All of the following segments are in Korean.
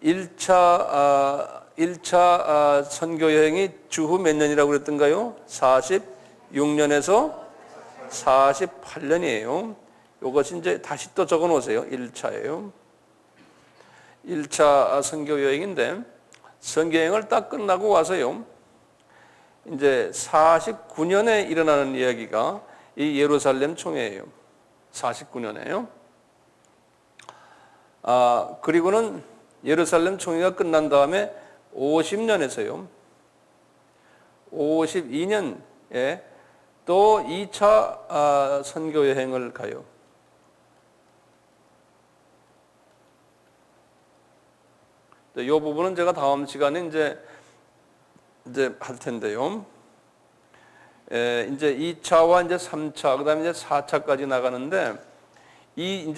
1차 선교 여행이 주후 몇 년이라고 그랬던가요? 46년에서 48년이에요. 이것이 이제 다시 또 적어 놓으세요. 1차예요. 1차 선교 여행인데 선교 여행을 딱 끝나고 와서요. 이제 49년에 일어나는 이야기가 이 예루살렘 총회예요. 49년에요. 그리고는 예루살렘 총회가 끝난 다음에 50년에서요. 52년에 또 2차 선교 여행을 가요. 이 부분은 제가 다음 시간에 이제 할 텐데요. 이제 2차와 이제 3차, 그다음에 이제 4차까지 나가는데 이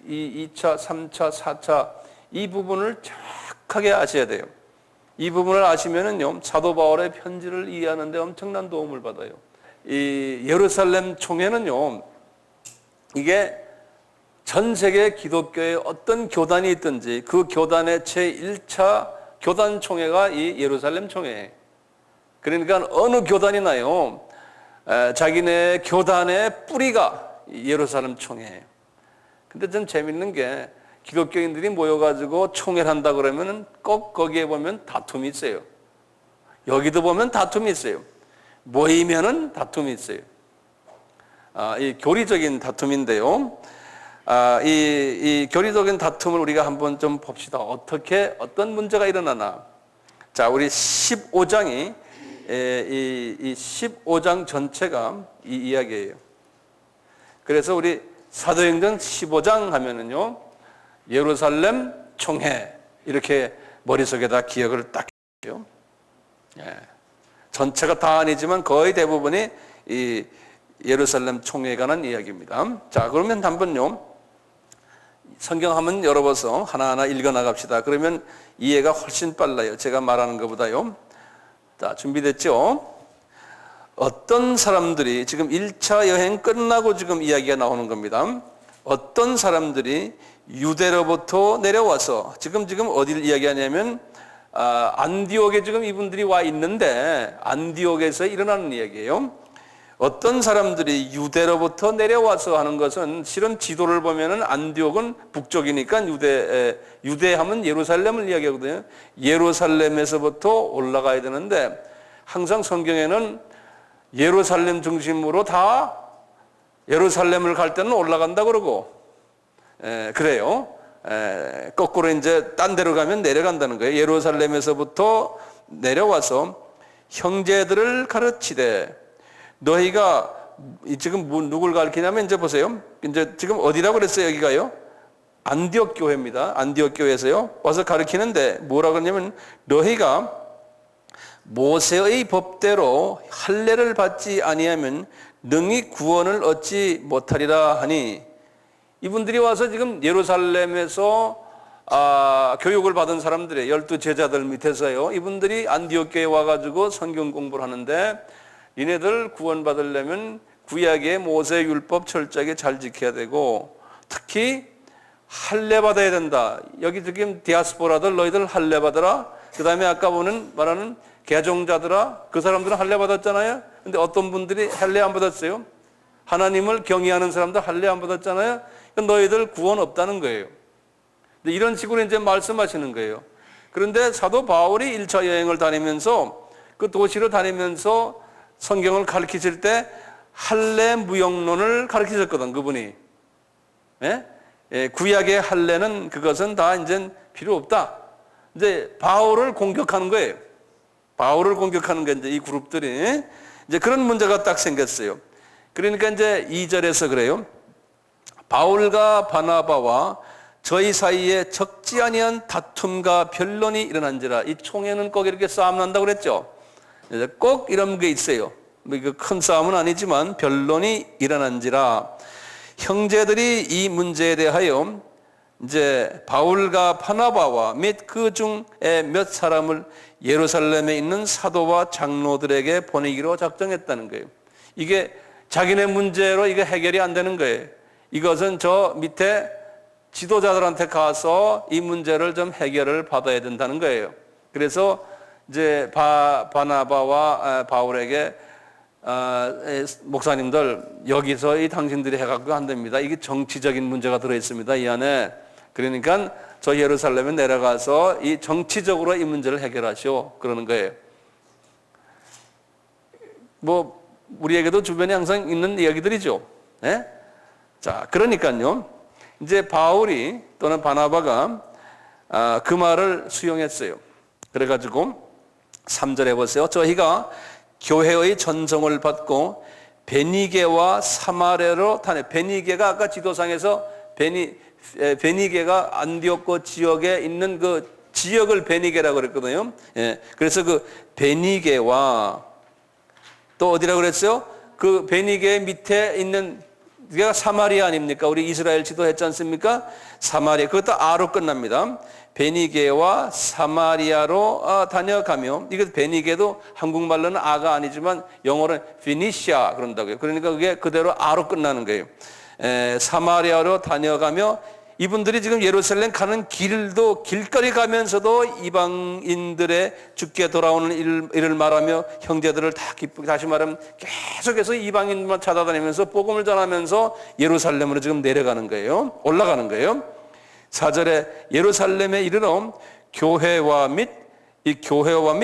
2차, 3차, 4차 이 부분을 정확하게 아셔야 돼요. 이 부분을 아시면은요, 사도 바울의 편지를 이해하는 데 엄청난 도움을 받아요. 이 예루살렘 총회는요, 이게 전 세계 기독교에 어떤 교단이 있든지 그 교단의 제1차 교단 총회가 이 예루살렘 총회예요. 그러니까 어느 교단이나요, 자기네 교단의 뿌리가 예루살렘 총회예요. 근데 좀 재밌는 게 기독교인들이 모여가지고 총회를 한다 그러면 꼭 거기에 보면 다툼이 있어요. 여기도 보면 다툼이 있어요. 모이면은 다툼이 있어요. 이 교리적인 다툼인데요. 이 교리적인 다툼을 우리가 한번 좀 봅시다. 어떤 문제가 일어나나. 자, 우리 15장이 이 15장 전체가 이 이야기예요. 그래서 우리 사도행전 15장 하면은요, 예루살렘 총회 이렇게 머릿속에다 기억을 딱 해요. 전체가 다 아니지만 거의 대부분이 이 예루살렘 총회에 관한 이야기입니다. 자, 그러면 한번요, 성경 한번 열어봐서 하나하나 읽어 나갑시다. 그러면 이해가 훨씬 빨라요. 제가 말하는 것보다요. 자, 준비됐죠? 어떤 사람들이 지금 1차 여행 끝나고 지금 이야기가 나오는 겁니다. 어떤 사람들이 유대로부터 내려와서 지금 어디를 이야기하냐면 안디옥에 지금 이분들이 와 있는데 안디옥에서 일어나는 이야기예요. 어떤 사람들이 유대로부터 내려와서 하는 것은 실은 지도를 보면은 안디옥은 북쪽이니까 유대하면 예루살렘을 이야기하거든요. 예루살렘에서부터 올라가야 되는데 항상 성경에는 예루살렘 중심으로 다 예루살렘을 갈 때는 올라간다 그러고 그래요. 거꾸로 이제 딴 데로 가면 내려간다는 거예요. 예루살렘에서부터 내려와서 형제들을 가르치되 너희가 지금 누굴 가르치냐면 이제 보세요. 이제 지금 어디라고 그랬어요? 여기가요? 안디옥 교회입니다. 안디옥 교회에서요. 와서 가르치는데 뭐라고 그러냐면 너희가 모세의 법대로 할례를 받지 아니하면 능히 구원을 얻지 못하리라 하니 이분들이 와서 지금 예루살렘에서 교육을 받은 사람들의 12 제자들 밑에서요. 이분들이 안디옥 교회에 와가지고 성경 공부를 하는데 니네들 구원받으려면 구약의 모세 율법 철저하게 잘 지켜야 되고 특히 할례 받아야 된다. 여기 지금 디아스포라들 너희들 할례 받아라. 그 다음에 아까 말하는 개종자들아 그 사람들은 할례 받았잖아요. 근데 어떤 분들이 할례 안 받았어요? 하나님을 경외하는 사람들 할례 안 받았잖아요. 너희들 구원 없다는 거예요. 이런 식으로 이제 말씀하시는 거예요. 그런데 사도 바울이 1차 여행을 다니면서 그 도시로 다니면서 성경을 가르치실 때 할례 무용론을 가르치셨거든, 그분이. 구약의 할례는 그것은 다 이제 필요 없다. 이제 바울을 공격하는 거예요. 바울을 공격하는 게 이제 이 그룹들이 이제 그런 문제가 딱 생겼어요. 그러니까 이제 2절에서 그래요. 바울과 바나바와 저희 사이에 적지 아니한 다툼과 변론이 일어난지라. 이 총회는 꼭 이렇게 싸움 난다고 그랬죠. 꼭 이런 게 있어요. 큰 싸움은 아니지만 변론이 일어난지라. 형제들이 이 문제에 대하여 이제 바울과 바나바와 및 그 중에 몇 사람을 예루살렘에 있는 사도와 장로들에게 보내기로 작정했다는 거예요. 이게 자기네 문제로 이게 해결이 안 되는 거예요. 이것은 저 밑에 지도자들한테 가서 이 문제를 좀 해결을 받아야 된다는 거예요. 그래서 이제 바나바와 바울에게 목사님들 여기서 이 당신들이 해갖고 안 됩니다. 이게 정치적인 문제가 들어있습니다. 이 안에. 그러니까 저 예루살렘에 내려가서 이 정치적으로 이 문제를 해결하시오. 그러는 거예요. 뭐 우리에게도 주변에 항상 있는 이야기들이죠. 예? 자, 그러니까요. 이제 바울이 또는 바나바가 그 말을 수용했어요. 그래가지고 3절에 보세요. 저희가 교회의 전성을 받고 베니게와 사마리아로 타네. 베니게가 아까 지도상에서 베니게가 안디옥고 지역에 있는 그 지역을 베니게라고 그랬거든요. 예. 그래서 그 베니게와 또 어디라고 그랬어요? 그 베니게 밑에 있는 그게 사마리아 아닙니까? 우리 이스라엘 지도했지 않습니까? 사마리아. 그것도 아로 끝납니다. 베니게와 사마리아로 다녀가며, 이게 베니게도 한국말로는 아가 아니지만 영어로는 피니시아 그런다고요. 그러니까 그게 그대로 아로 끝나는 거예요. 사마리아로 다녀가며, 이분들이 지금 예루살렘 가는 길도 길거리 가면서도 이방인들의 죽게 돌아오는 일을 말하며 형제들을 다 기쁘게, 다시 말하면 계속해서 이방인만 찾아다니면서 복음을 전하면서 예루살렘으로 지금 내려가는 거예요. 올라가는 거예요. 4절에 예루살렘에 이르러 교회와 및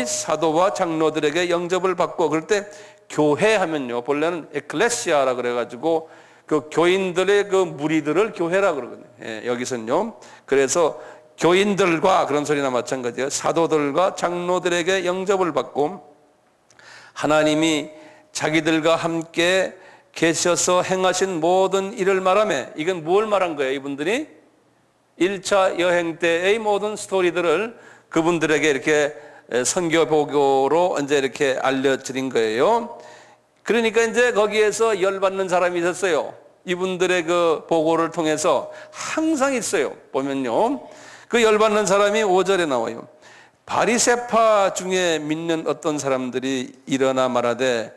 사도와 장로들에게 영접을 받고, 그럴 때 교회 하면요 본래는 에클레시아라 그래가지고 그 교인들의 그 무리들을 교회라 그러거든요. 예, 여기서는요. 그래서 교인들과 그런 소리나 마찬가지예요. 사도들과 장로들에게 영접을 받고 하나님이 자기들과 함께 계셔서 행하신 모든 일을 말하며, 이건 뭘 말한 거예요? 이분들이 1차 여행 때의 모든 스토리들을 그분들에게 이렇게 선교 보고로 이제 이렇게 알려드린 거예요. 그러니까 이제 거기에서 열받는 사람이 있었어요. 이분들의 그 보고를 통해서 항상 있어요. 보면요. 그 열받는 사람이 5절에 나와요. 바리새파 중에 믿는 어떤 사람들이 일어나 말하되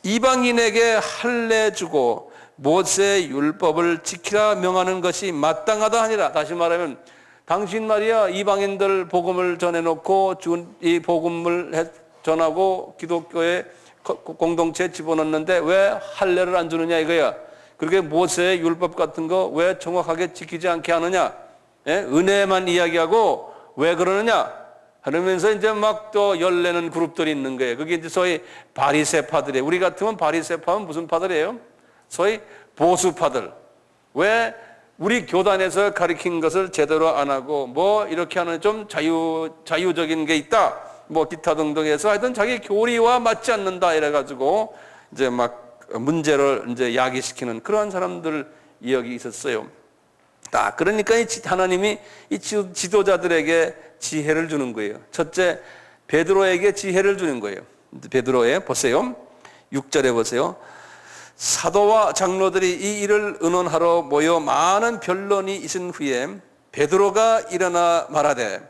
이방인에게 할례 주고 모세 율법을 지키라 명하는 것이 마땅하다 하니라. 다시 말하면 당신 말이야 이방인들 복음을 전해놓고 이 복음을 전하고 기독교에 공동체에 집어넣는데 왜 할례를 안 주느냐 이거야. 그렇게 모세의 율법 같은 거 왜 정확하게 지키지 않게 하느냐. 예? 은혜만 이야기하고 왜 그러느냐 하면서 이제 막 또 열내는 그룹들이 있는 거예요. 그게 이제 소위 바리새파들이에요. 우리 같으면 바리새파는 무슨 파들이에요? 소위 보수파들. 왜 우리 교단에서 가르친 것을 제대로 안 하고 뭐 이렇게 하는 좀 자유적인 게 있다. 뭐 기타 등등 해서 하여튼 자기 교리와 맞지 않는다 이래가지고 이제 막 문제를 이제 야기시키는 그러한 사람들 여기 있었어요. 그러니까 하나님이 이 지도자들에게 지혜를 주는 거예요. 첫째, 베드로에게 지혜를 주는 거예요. 베드로에 보세요. 6절에 보세요. 사도와 장로들이 이 일을 의논하러 모여 많은 변론이 있은 후에 베드로가 일어나 말하되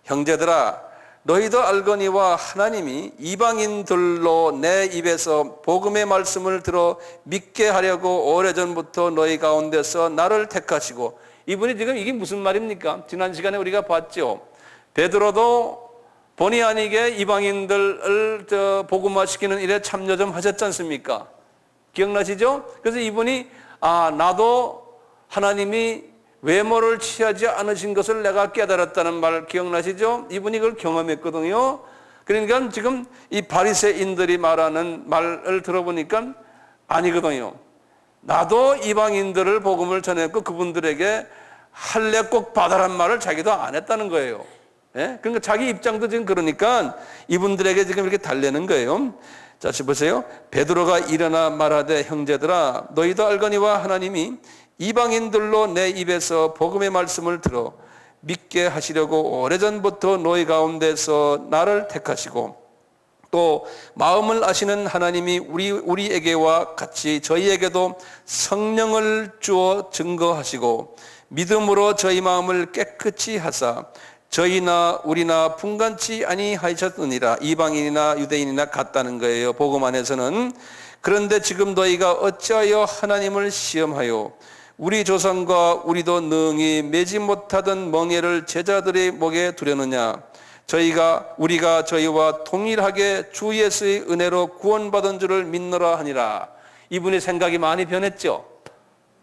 형제들아 너희도 알거니와 하나님이 이방인들로 내 입에서 복음의 말씀을 들어 믿게 하려고 오래전부터 너희 가운데서 나를 택하시고, 이분이 지금 이게 무슨 말입니까? 지난 시간에 우리가 봤죠. 베드로도 본의 아니게 이방인들을 복음화시키는 일에 참여 좀 하셨지 않습니까? 기억나시죠? 그래서 이분이 나도 하나님이 외모를 취하지 않으신 것을 내가 깨달았다는 말 기억나시죠? 이분이 그걸 경험했거든요. 그러니까 지금 이 바리새인들이 말하는 말을 들어보니까 아니거든요. 나도 이방인들을 복음을 전했고 그분들에게 할례 꼭 받아란 말을 자기도 안 했다는 거예요. 예? 그러니까 자기 입장도 지금 그러니까 이분들에게 지금 이렇게 달래는 거예요. 자, 보세요. 베드로가 일어나 말하되 형제들아 너희도 알거니와 하나님이 이방인들로 내 입에서 복음의 말씀을 들어 믿게 하시려고 오래전부터 너희 가운데서 나를 택하시고 또 마음을 아시는 하나님이 우리에게와 같이 저희에게도 성령을 주어 증거하시고 믿음으로 저희 마음을 깨끗이 하사 저희나 우리나 분간치 아니하셨느니라. 이방인이나 유대인이나 같다는 거예요. 복음 안에서는. 그런데 지금 너희가 어찌하여 하나님을 시험하여 우리 조상과 우리도 능히 매지 못하던 멍에를 제자들의 목에 두려느냐? 우리가 저희와 동일하게 주 예수의 은혜로 구원받은 줄을 믿노라 하니라. 이분의 생각이 많이 변했죠.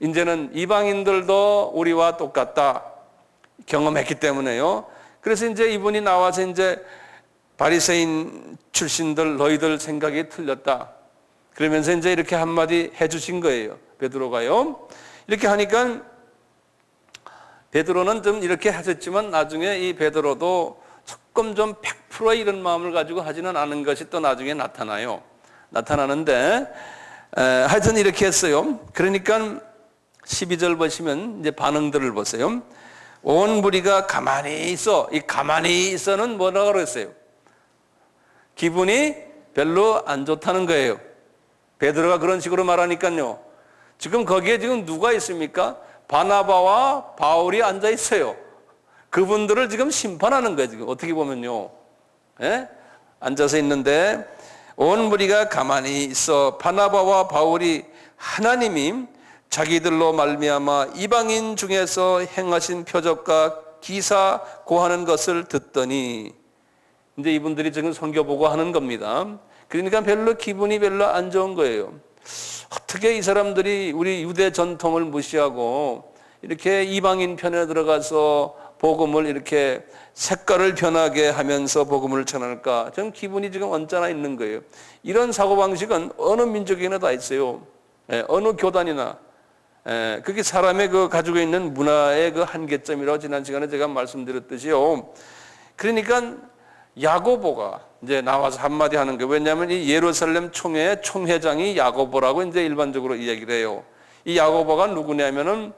이제는 이방인들도 우리와 똑같다 경험했기 때문에요. 그래서 이제 이분이 나와서 이제 바리새인 출신들 너희들 생각이 틀렸다. 그러면서 이제 이렇게 한마디 해주신 거예요. 베드로가요. 이렇게 하니까 베드로는 좀 이렇게 하셨지만 나중에 이 베드로도 조금 좀 100% 이런 마음을 가지고 하지는 않은 것이 또 나중에 나타나요. 나타나는데 하여튼 이렇게 했어요. 그러니까 12절 보시면 이제 반응들을 보세요. 온 무리가 가만히 있어. 이 가만히 있어는 뭐라고 그랬어요? 기분이 별로 안 좋다는 거예요. 베드로가 그런 식으로 말하니까요. 지금 거기에 지금 누가 있습니까? 바나바와 바울이 앉아 있어요. 그분들을 지금 심판하는 거예요. 지금 어떻게 보면요. 예? 앉아서 있는데 온 무리가 가만히 있어 바나바와 바울이 하나님이 자기들로 말미암아 이방인 중에서 행하신 표적과 기사 고하는 것을 듣더니 이제 이분들이 지금 선교 보고 하는 겁니다. 그러니까 기분이 별로 안 좋은 거예요. 어떻게 이 사람들이 우리 유대 전통을 무시하고 이렇게 이방인 편에 들어가서 복음을 이렇게 색깔을 변하게 하면서 복음을 전할까? 좀 기분이 지금 언짢아 있는 거예요. 이런 사고방식은 어느 민족에나 다 있어요. 어느 교단이나. 그게 사람의 가지고 있는 문화의 한계점이라고 지난 시간에 제가 말씀드렸듯이요. 그러니까 야고보가 이제 나와서 한마디 하는 거예요. 왜냐하면 이 예루살렘 총회의 총회장이 야고보라고 이제 일반적으로 이야기를 해요. 이 야고보가 누구냐면은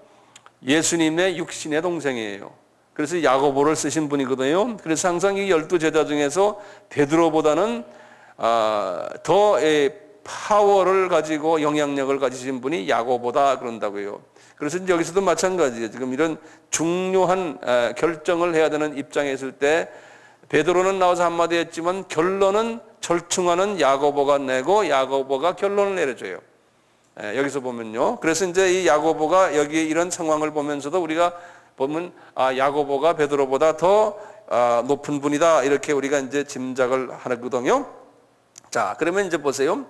예수님의 육신의 동생이에요. 그래서 야고보를 쓰신 분이거든요. 그래서 항상 이 12제자 중에서 베드로보다는 더 파워를 가지고 영향력을 가지신 분이 야고보다 그런다고요. 그래서 여기서도 마찬가지예요. 지금 이런 중요한 결정을 해야 되는 입장에 있을 때 베드로는 나와서 한마디 했지만 결론은 절충하는 야고보가 내고 야고보가 결론을 내려줘요. 여기서 보면요. 그래서 이제 이 야고보가 여기 이런 상황을 보면서도 우리가 보면 야고보가 베드로보다 더 높은 분이다 이렇게 우리가 이제 짐작을 하거든요. 자, 그러면 이제 보세요.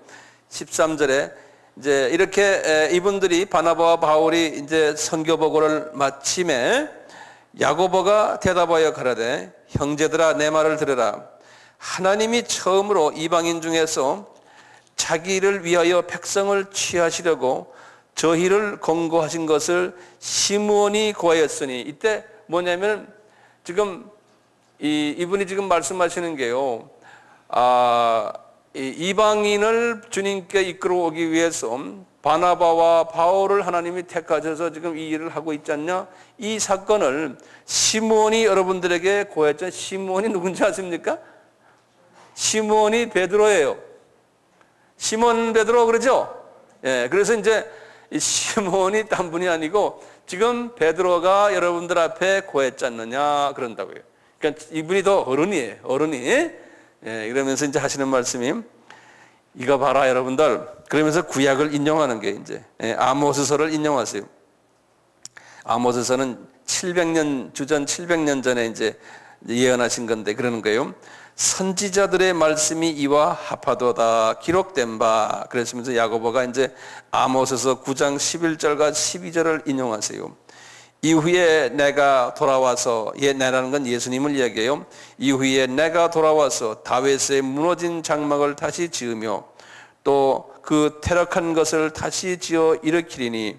13절에 이제 이렇게 이분들이 바나바와 바울이 이제 선교 보고를 마침에 야고보가 대답하여 가라되 형제들아 내 말을 들으라. 하나님이 처음으로 이방인 중에서 자기를 위하여 백성을 취하시려고 저희를 권고하신 것을 시므온이 고하였으니 이때 뭐냐면 지금 이분이 지금 말씀하시는 게요. 이방인을 주님께 이끌어오기 위해서 바나바와 바울을 하나님이 택하셔서 지금 이 일을 하고 있지 않냐? 이 사건을 시므온이 여러분들에게 고했죠. 시므온이 누군지 아십니까? 시므온이 베드로예요. 시몬 베드로 그러죠? 예, 그래서 이제 이 시몬이 딴 분이 아니고 지금 베드로가 여러분들 앞에 고했지 않느냐 그런다고요. 그러니까 이분이 더 어른이에요. 어른이. 예, 이러면서 이제 하시는 말씀이 이거 봐라 여러분들. 그러면서 구약을 인용하는 게 이제 아모스서를 인용하세요. 아모스서는 700년 주전 700년 전에 이제 예언하신 건데 그러는 거예요. 선지자들의 말씀이 이와 합하도다 기록된 바. 그랬으면서 야고보가 이제 아모스서 9장 11절과 12절을 인용하세요. 이후에 내가 돌아와서 내라는 건 예수님을 이야기해요. 이후에 내가 돌아와서 다윗의 무너진 장막을 다시 지으며 또 그 퇴락한 것을 다시 지어 일으키리니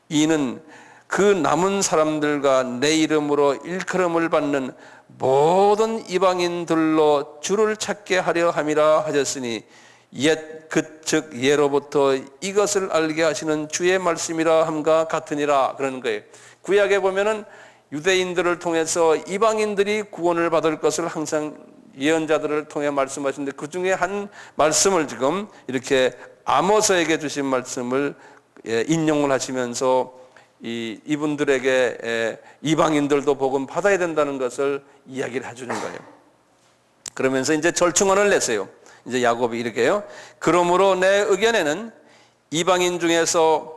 이는 그 남은 사람들과 내 이름으로 일컬음을 받는 모든 이방인들로 주를 찾게 하려 함이라 하셨으니 옛 즉 예로부터 이것을 알게 하시는 주의 말씀이라 함과 같으니라 그러는 거예요. 구약에 보면은 유대인들을 통해서 이방인들이 구원을 받을 것을 항상 예언자들을 통해 말씀하시는데 그 중에 한 말씀을 지금 이렇게 아모스에게 주신 말씀을 인용을 하시면서 이분들에게 이방인들도 복음 받아야 된다는 것을 이야기를 해주는 거예요. 그러면서 이제 절충언을 내세요. 이제 야곱이 이렇게 해요. 그러므로 내 의견에는 이방인 중에서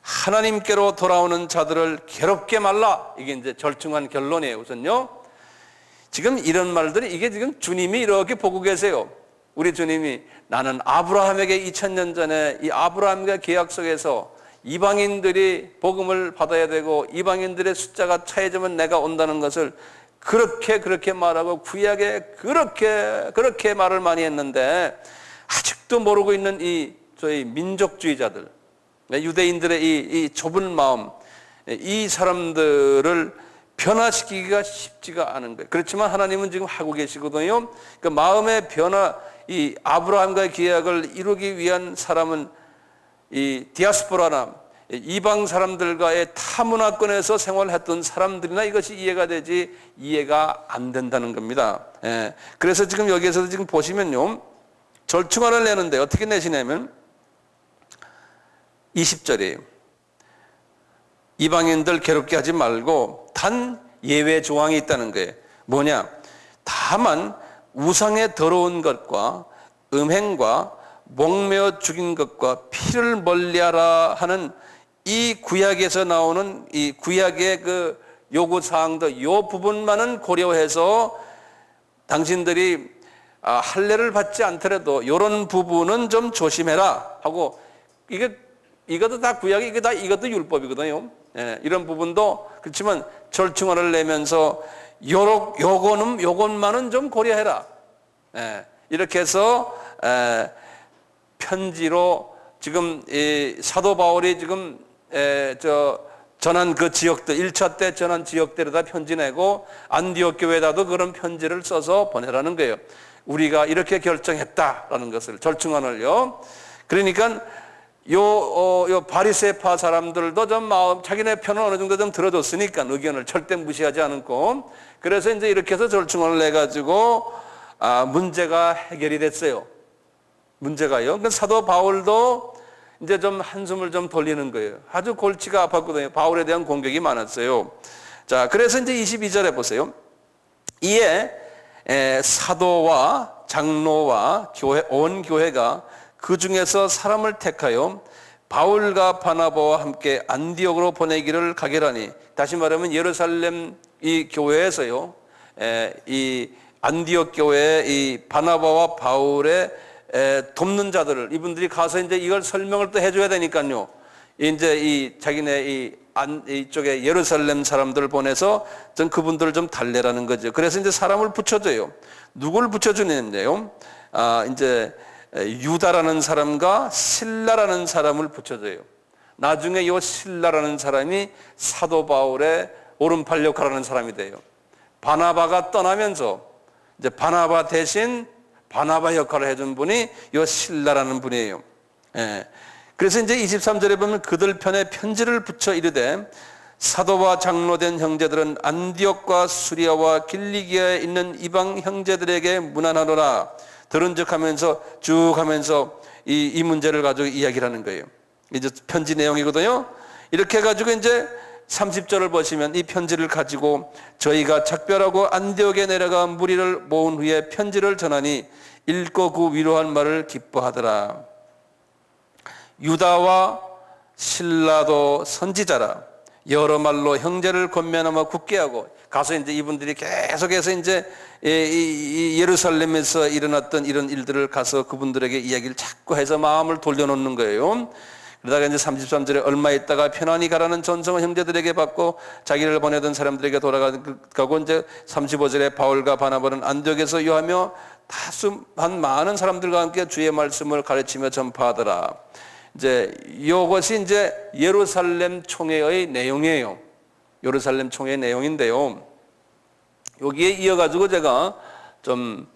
하나님께로 돌아오는 자들을 괴롭게 말라. 이게 이제 절충한 결론이에요. 우선요. 지금 이런 말들이 이게 지금 주님이 이렇게 보고 계세요. 우리 주님이 나는 아브라함에게 2000년 전에 이 아브라함과 계약 속에서 이방인들이 복음을 받아야 되고 이방인들의 숫자가 차해지면 내가 온다는 것을 그렇게 말하고 구약에 그렇게 말을 많이 했는데 아직도 모르고 있는 이 저희 민족주의자들, 유대인들의 이 좁은 마음, 이 사람들을 변화시키기가 쉽지가 않은 거예요. 그렇지만 하나님은 지금 하고 계시거든요. 그 마음의 변화, 이 아브라함과의 계약을 이루기 위한 사람은 이 디아스포라나 이방 사람들과의 타문화권에서 생활했던 사람들이나 이것이 이해가 되지 이해가 안 된다는 겁니다. 예. 그래서 지금 여기에서도 지금 보시면요. 절충안을 내는데 어떻게 내시냐면 20절이에요. 이방인들 괴롭게 하지 말고 단 예외 조항이 있다는 거예요. 뭐냐? 다만 우상의 더러운 것과 음행과 목매어 죽인 것과 피를 멀리하라 하는 이 구약에서 나오는 이 구약의 그 요구사항들 요 부분만은 고려해서 당신들이 할례를 받지 않더라도 이런 부분은 좀 조심해라 하고 이것도 다 구약이 이것도 율법이거든요. 예, 이런 부분도 그렇지만 절충안을 내면서 요것만은 좀 고려해라. 예, 이렇게 해서 편지로 지금 이 사도 바울이 지금 전한 그 지역들 1차 때 전한 지역들에다 편지 내고 안디옥 교회에다도 그런 편지를 써서 보내라는 거예요. 우리가 이렇게 결정했다라는 것을 절충안을요. 그러니까 요 바리새파 사람들도 좀 마음 자기네 편을 어느 정도 좀 들어줬으니까 의견을 절대 무시하지 않고 그래서 이제 이렇게 해서 절충안을 내 가지고 문제가 해결이 됐어요. 문제가요. 그러니까 사도 바울도 이제 좀 한숨을 좀 돌리는 거예요. 아주 골치가 아팠거든요. 바울에 대한 공격이 많았어요. 자, 그래서 이제 22절에 보세요. 이에 사도와 장로와 온 교회가 그 중에서 사람을 택하여 바울과 바나바와 함께 안디옥으로 보내기를 가결하니, 다시 말하면 예루살렘 이 교회에서요, 이 안디옥 교회의 이 바나바와 바울의 돕는 자들을 이분들이 가서 이제 이걸 설명을 또 해줘야 되니까요. 이제 이 자기네 이쪽에 예루살렘 사람들을 보내서 전 그분들을 좀 달래라는 거죠. 그래서 이제 사람을 붙여줘요. 누구를 붙여주는데요? 이제 유다라는 사람과 실라라는 사람을 붙여줘요. 나중에 이 실라라는 사람이 사도 바울의 오른팔 역할을 하는 사람이 돼요. 바나바가 떠나면서 이제 바나바 대신 바나바 역할을 해준 분이 이 실라라는 분이에요. 예. 그래서 이제 23절에 보면 그들 편에 편지를 붙여 이르되 사도와 장로된 형제들은 안디옥과 수리아와 길리기아에 있는 이방 형제들에게 문안하노라. 들은즉 하면서 쭉 하면서 이 문제를 가지고 이야기를 하는 거예요. 이제 편지 내용이거든요. 이렇게 해가지고 이제 30절을 보시면 이 편지를 가지고 저희가 작별하고 안디옥에 내려가 무리를 모은 후에 편지를 전하니 읽고 그 위로한 말을 기뻐하더라. 유다와 실라도 선지자라. 여러 말로 형제를 권면하며 굳게 하고 가서 이제 이분들이 계속해서 이제 이 예루살렘에서 일어났던 이런 일들을 가서 그분들에게 이야기를 자꾸 해서 마음을 돌려놓는 거예요. 그러다가 이제 33절에 얼마 있다가 편안히 가라는 전성을 형제들에게 받고 자기를 보내던 사람들에게 돌아가고 이제 35절에 바울과 바나바는 안디옥에서 요하며 다수한 많은 사람들과 함께 주의 말씀을 가르치며 전파하더라. 이제 이것이 이제 예루살렘 총회의 내용이에요. 예루살렘 총회 내용인데요. 여기에 이어가지고 제가 좀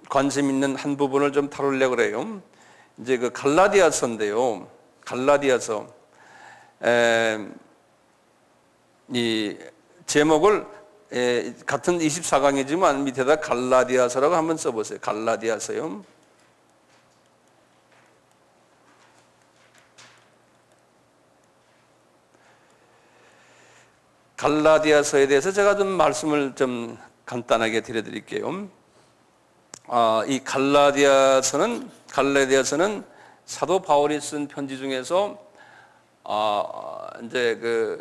관심 있는 한 부분을 좀 다루려고 그래요. 이제 그 갈라디아서인데요. 갈라디아서 이 제목을 같은 24강이지만 밑에다 갈라디아서라고 한번 써보세요. 갈라디아서요. 갈라디아서에 대해서 제가 좀 말씀을 좀 간단하게 드려드릴게요. 이 갈라디아서는 사도 바울이 쓴 편지 중에서 이제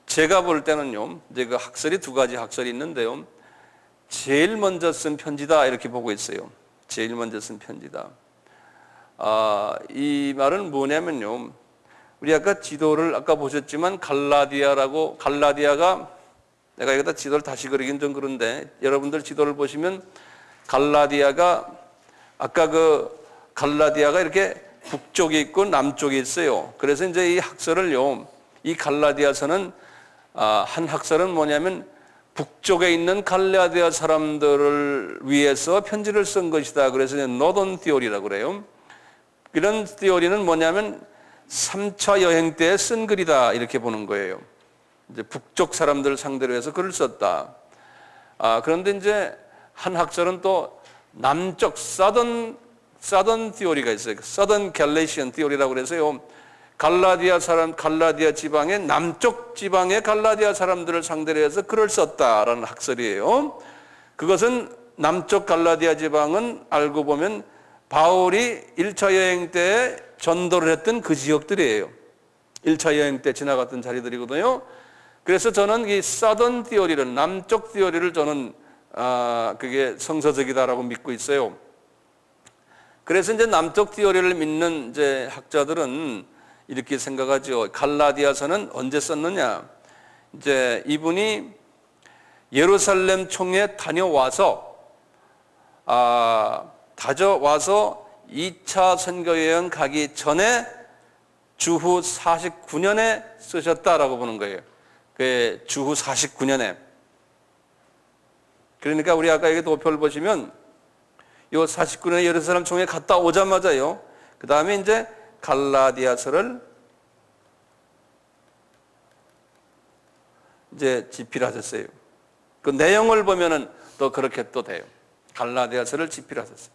제가 볼 때는요, 이제 그 학설이 두 가지 학설이 있는데요. 제일 먼저 쓴 편지다 이렇게 보고 있어요. 제일 먼저 쓴 편지다. 이 말은 뭐냐면요. 우리 아까 지도를 아까 보셨지만 갈라디아가 내가 여기다 지도를 다시 그리긴 좀 그런데 여러분들 지도를 보시면 갈라디아가 아까 갈라디아가 이렇게 북쪽에 있고 남쪽에 있어요. 그래서 이제 이 학설을요, 이 갈라디아서는 한 학설은 뭐냐면 북쪽에 있는 갈라디아 사람들을 위해서 편지를 쓴 것이다. 그래서 노던 디오리라고 그래요. 이런 디오리는 뭐냐면 3차 여행 때 쓴 글이다 이렇게 보는 거예요. 이제 북쪽 사람들을 상대로 해서 글을 썼다. 그런데 이제 한 학설은 또 남쪽 서던 디오리가 있어요. 서던 갤레시안 디오리라고 그래서요. 갈라디아 지방의 남쪽 지방의 갈라디아 사람들을 상대로 해서 글을 썼다라는 학설이에요. 그것은 남쪽 갈라디아 지방은 알고 보면 바울이 1차 여행 때 전도를 했던 그 지역들이에요. 1차 여행 때 지나갔던 자리들이거든요. 그래서 저는 이 서던 디오리를, 남쪽 디오리를 저는 그게 성서적이다라고 믿고 있어요. 그래서 이제 남쪽 디오리를 믿는 이제 학자들은 이렇게 생각하죠. 갈라디아서는 언제 썼느냐? 이제 이분이 예루살렘 총회에 다녀와서 2차 선교여행 가기 전에 주후 49년에 쓰셨다라고 보는 거예요. 그 주후 49년에. 그러니까 우리 아까 여기 도표를 보시면 이 49년에 예루살렘 총회 갔다 오자마자요. 그 다음에 이제 갈라디아서를 이제 집필하셨어요. 그 내용을 보면은 또 그렇게 또 돼요. 갈라디아서를 집필하셨어요.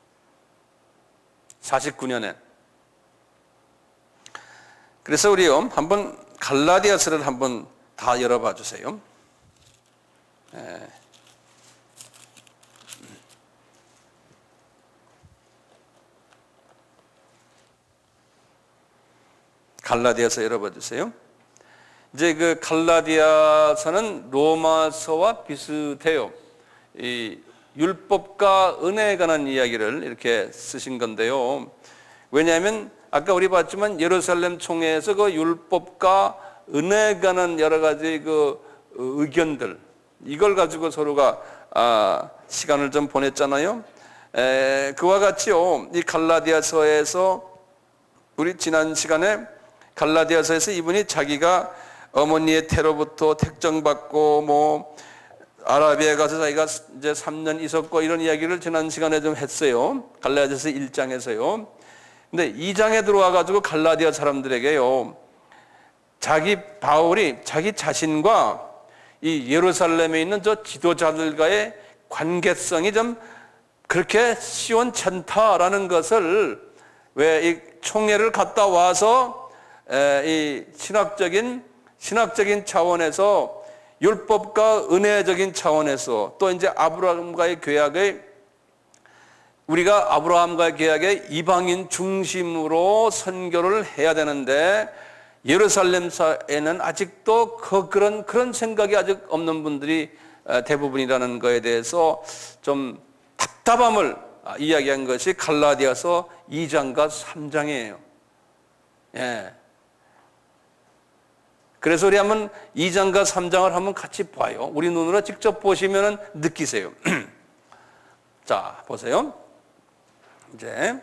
49년에. 그래서 우리요, 한번 갈라디아서를 한번 다 열어봐 주세요. 갈라디아서 열어봐 주세요. 이제 그 갈라디아서는 로마서와 비슷해요. 이 율법과 은혜에 관한 이야기를 이렇게 쓰신 건데요. 왜냐하면 아까 우리 봤지만 예루살렘 총회에서 그 율법과 은혜에 관한 여러 가지 그 의견들, 이걸 가지고 서로가 시간을 좀 보냈잖아요. 그와 같이요, 이 갈라디아서에서 우리 지난 시간에 갈라디아서에서 이분이 자기가 어머니의 태로부터 택정받고 아라비아에 가서 자기가 이제 3년 있었고 이런 이야기를 지난 시간에 좀 했어요. 갈라디아서 1장에서요. 근데 2장에 들어와 가지고 갈라디아 사람들에게요, 바울이 자기 자신과 이 예루살렘에 있는 저 지도자들과의 관계성이 좀 그렇게 시원찮다라는 것을, 왜 이 총회를 갔다 와서 이 신학적인 차원에서, 율법과 은혜적인 차원에서, 또 이제 아브라함과의 계약의, 우리가 아브라함과의 계약의 이방인 중심으로 선교를 해야 되는데 예루살렘에는 아직도 그런 생각이 아직 없는 분들이 대부분이라는 것에 대해서 좀 답답함을 이야기한 것이 갈라디아서 2장과 3장이에요. 예. 그래서 우리 한번 2장과 3장을 한번 같이 봐요. 우리 눈으로 직접 보시면 느끼세요. 자, 보세요. 이제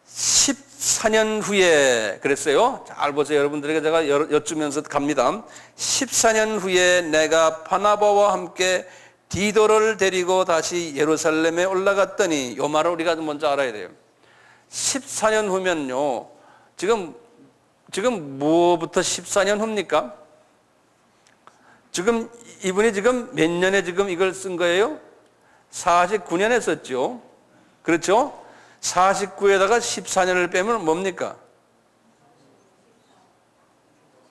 14년 후에 그랬어요. 잘 보세요. 여러분들에게 제가 여쭈면서 갑니다. 14년 후에 내가 바나바와 함께 디도를 데리고 다시 예루살렘에 올라갔더니, 이 말을 우리가 먼저 알아야 돼요. 14년 후면요, 지금 뭐부터 14년 후입니까? 지금 이분이 지금 몇 년에 지금 이걸 쓴 거예요? 49년에 썼죠. 그렇죠? 49에다가 14년을 빼면 뭡니까?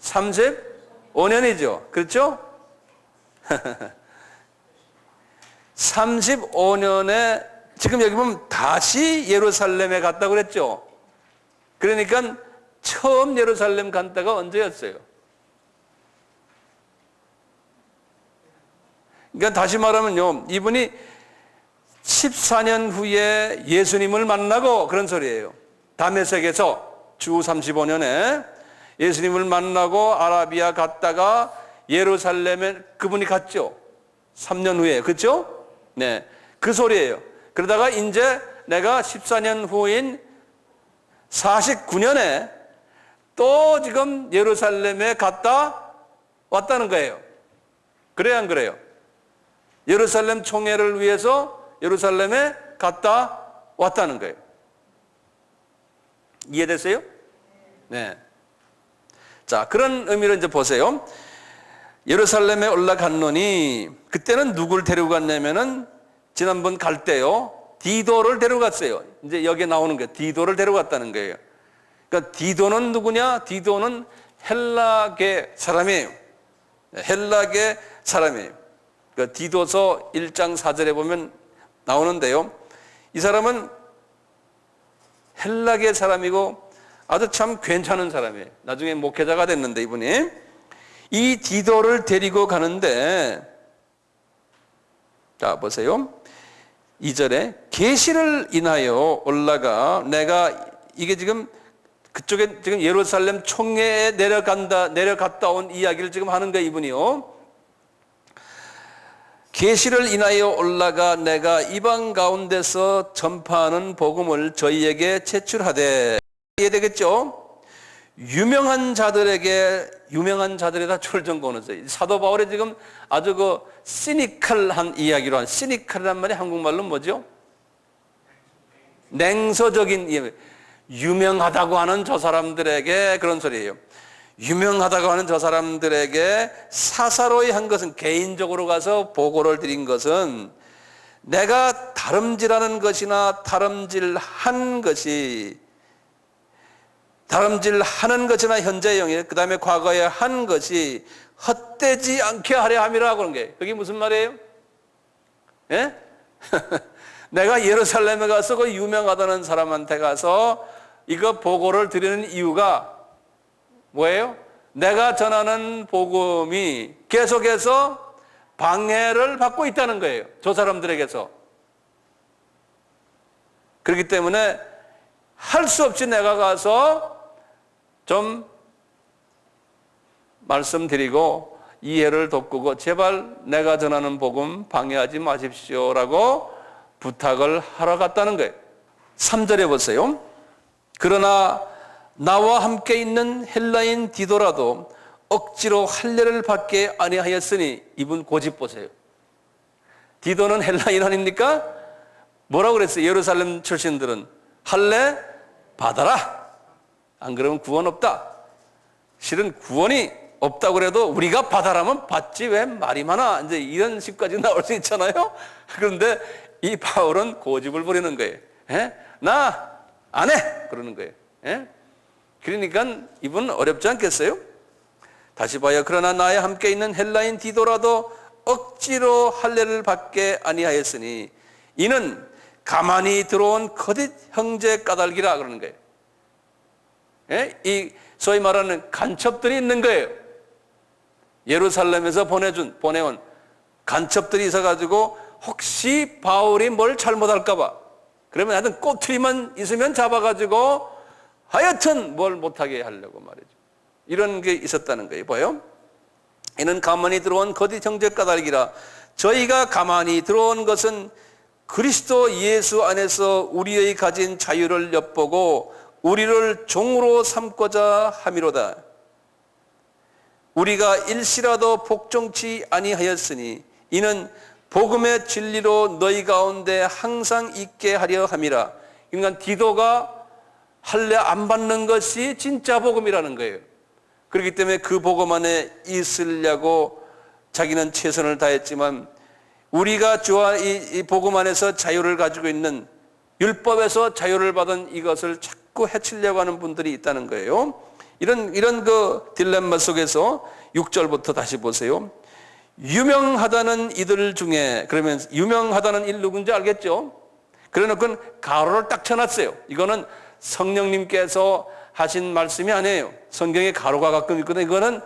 35년이죠. 그렇죠? 35년에 지금 여기 보면 다시 예루살렘에 갔다고 그랬죠. 그러니까 처음 예루살렘 간 때가 언제였어요? 그러니까 다시 말하면요, 이분이 14년 후에 예수님을 만나고, 그런 소리예요. 다메섹에서 주 35년에 예수님을 만나고 아라비아 갔다가 예루살렘에 그분이 갔죠. 3년 후에. 그렇죠? 네. 그 소리예요. 그러다가 이제 내가 14년 후인 49년에 또 지금 예루살렘에 갔다 왔다는 거예요. 그래야 안 그래요? 예루살렘 총회를 위해서 예루살렘에 갔다 왔다는 거예요. 이해됐어요? 네. 자, 그런 의미로 이제 보세요. 예루살렘에 올라갔노니, 그때는 누굴 데리고 갔냐면은, 지난번 갈 때요, 디도를 데려갔어요. 이제 여기에 나오는 거예요. 디도를 데려갔다는 거예요. 그러니까 디도는 누구냐? 디도는 헬라계 사람이에요. 헬라계 사람이에요. 그러니까 디도서 1장 4절에 보면 나오는데요. 이 사람은 헬라계 사람이고 아주 참 괜찮은 사람이에요. 나중에 목회자가 됐는데 이분이 이 디도를 데리고 가는데, 자 보세요. 2절에 계시를 인하여 올라가, 내가 이게 지금 그쪽에 지금 예루살렘 총회에 내려갔다 온 이야기를 지금 하는 거예요, 이분이요. 계시를 인하여 올라가 내가 이방 가운데서 전파하는 복음을 저희에게 제출하되, 이해되겠죠? 유명한 자들에다 출정 거는어요. 사도 바울이 지금 아주 그 시니컬한 이야기로 한, 시니컬이란 말이 한국말로 뭐죠? 냉소적인, 유명하다고 하는 저 사람들에게, 그런 소리예요. 유명하다고 하는 저 사람들에게 사사로이 한 것은, 개인적으로 가서 보고를 드린 것은, 내가 다름질하는 것이나 다름질하는 것이나 현재형이에요. 그 다음에 과거에 한 것이 헛되지 않게 하려 함이라고 하는 게, 그게 무슨 말이에요? 예? 내가 예루살렘에 가서 그 유명하다는 사람한테 가서 이거 보고를 드리는 이유가 뭐예요? 내가 전하는 복음이 계속해서 방해를 받고 있다는 거예요. 저 사람들에게서. 그렇기 때문에 할 수 없이 내가 가서 좀 말씀드리고 이해를 돕고, 제발 내가 전하는 복음 방해하지 마십시오라고 부탁을 하러 갔다는 거예요. 3절에 보세요. 그러나 나와 함께 있는 헬라인 디도라도 억지로 할례를 받게 아니하였으니, 이분 고집 보세요. 디도는 헬라인 아닙니까? 뭐라고 그랬어요? 예루살렘 출신들은 할례 받아라. 안 그러면 구원 없다. 실은 구원이 없다고 그래도 우리가 받아라면 받지 왜 말이 많아. 이제 이런 식까지 나올 수 있잖아요. 그런데 이 바울은 고집을 부리는 거예요. 나 안 해. 그러는 거예요. 그러니까 이분 어렵지 않겠어요? 다시 봐요. 그러나 나와 함께 있는 헬라인 디도라도 억지로 할례를 받게 아니하였으니 이는 가만히 들어온 거짓 형제 까닭이라 그러는 거예요. 이 소위 말하는 간첩들이 있는 거예요. 예루살렘에서 보내온 간첩들이 있어가지고 혹시 바울이 뭘 잘못할까봐, 그러면 하여튼 꼬투리만 있으면 잡아가지고 하여튼 뭘 못하게 하려고 말이죠. 이런 게 있었다는 거예요. 봐요. 이는 가만히 들어온 거짓 형제 까닭이라. 저희가 가만히 들어온 것은 그리스도 예수 안에서 우리의 가진 자유를 엿보고 우리를 종으로 삼고자 함이로다. 우리가 일시라도 복종치 아니하였으니 이는 복음의 진리로 너희 가운데 항상 있게 하려 함이라. 그러니까 디도가 할례 안 받는 것이 진짜 복음이라는 거예요. 그렇기 때문에 그 복음 안에 있으려고 자기는 최선을 다했지만, 우리가 주와 이 복음 안에서 자유를 가지고 있는, 율법에서 자유를 받은 이것을 자꾸 해치려고 하는 분들이 있다는 거예요. 이런 그 딜레마 속에서 6절부터 다시 보세요. 유명하다는 이들 중에, 그러면 유명하다는 일 누군지 알겠죠? 그래 놓고 가로를 딱 쳐놨어요. 이거는 성령님께서 하신 말씀이 아니에요. 성경에 가로가 가끔 있거든요. 이거는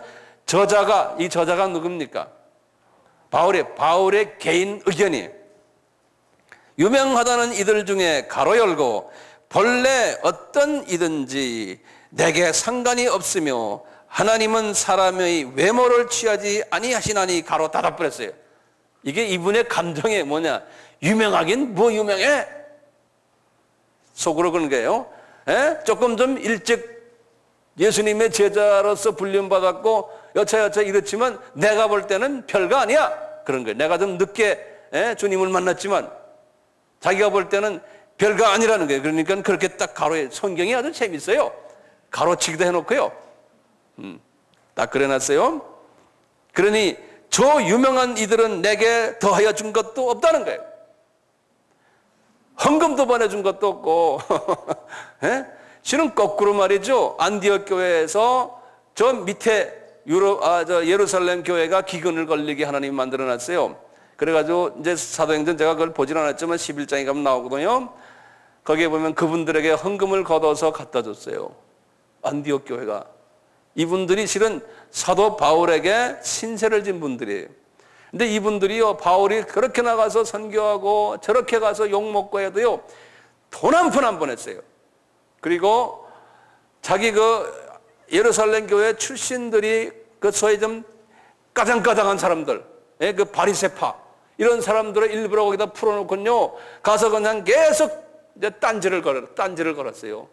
이 저자가 누굽니까? 바울의 개인 의견이에요. 유명하다는 이들 중에 가로 열고 본래 어떤 이든지 내게 상관이 없으며 하나님은 사람의 외모를 취하지 아니하시나니 가로 닫아버렸어요. 이게 이분의 감정이 뭐냐? 유명하긴 뭐 유명해? 속으로 그런 거예요. 조금 좀 일찍 예수님의 제자로서 불림받았고 여차여차 이렇지만 내가 볼 때는 별거 아니야. 그런 거예요. 내가 좀 늦게 주님을 만났지만 자기가 볼 때는 별거 아니라는 거예요. 그러니까 그렇게 딱 가로에, 성경이 아주 재밌어요. 가로치기도 해놓고요. 딱 그래놨어요. 그러니 저 유명한 이들은 내게 더하여 준 것도 없다는 거예요. 헌금도 보내준 것도 없고 실은 거꾸로 말이죠. 안디옥 교회에서 저 밑에 예루살렘 교회가 기근을 걸리게 하나님이 만들어놨어요. 그래가지고 이제 사도행전 제가 그걸 보진 않았지만 11장에 가면 나오거든요. 거기에 보면 그분들에게 헌금을 걷어서 갖다 줬어요. 안디옥 교회가. 이분들이 실은 사도 바울에게 신세를 진 분들이에요. 근데 이분들이요, 바울이 그렇게 나가서 선교하고 저렇게 가서 욕먹고 해도요, 돈 한 푼 안 보냈어요. 그리고 자기 예루살렘 교회 출신들이 소위 좀 까장까장한 사람들, 그 바리새파, 이런 사람들을 일부러 거기다 풀어놓고요, 가서 그냥 계속 이제 딴지를 걸었어요.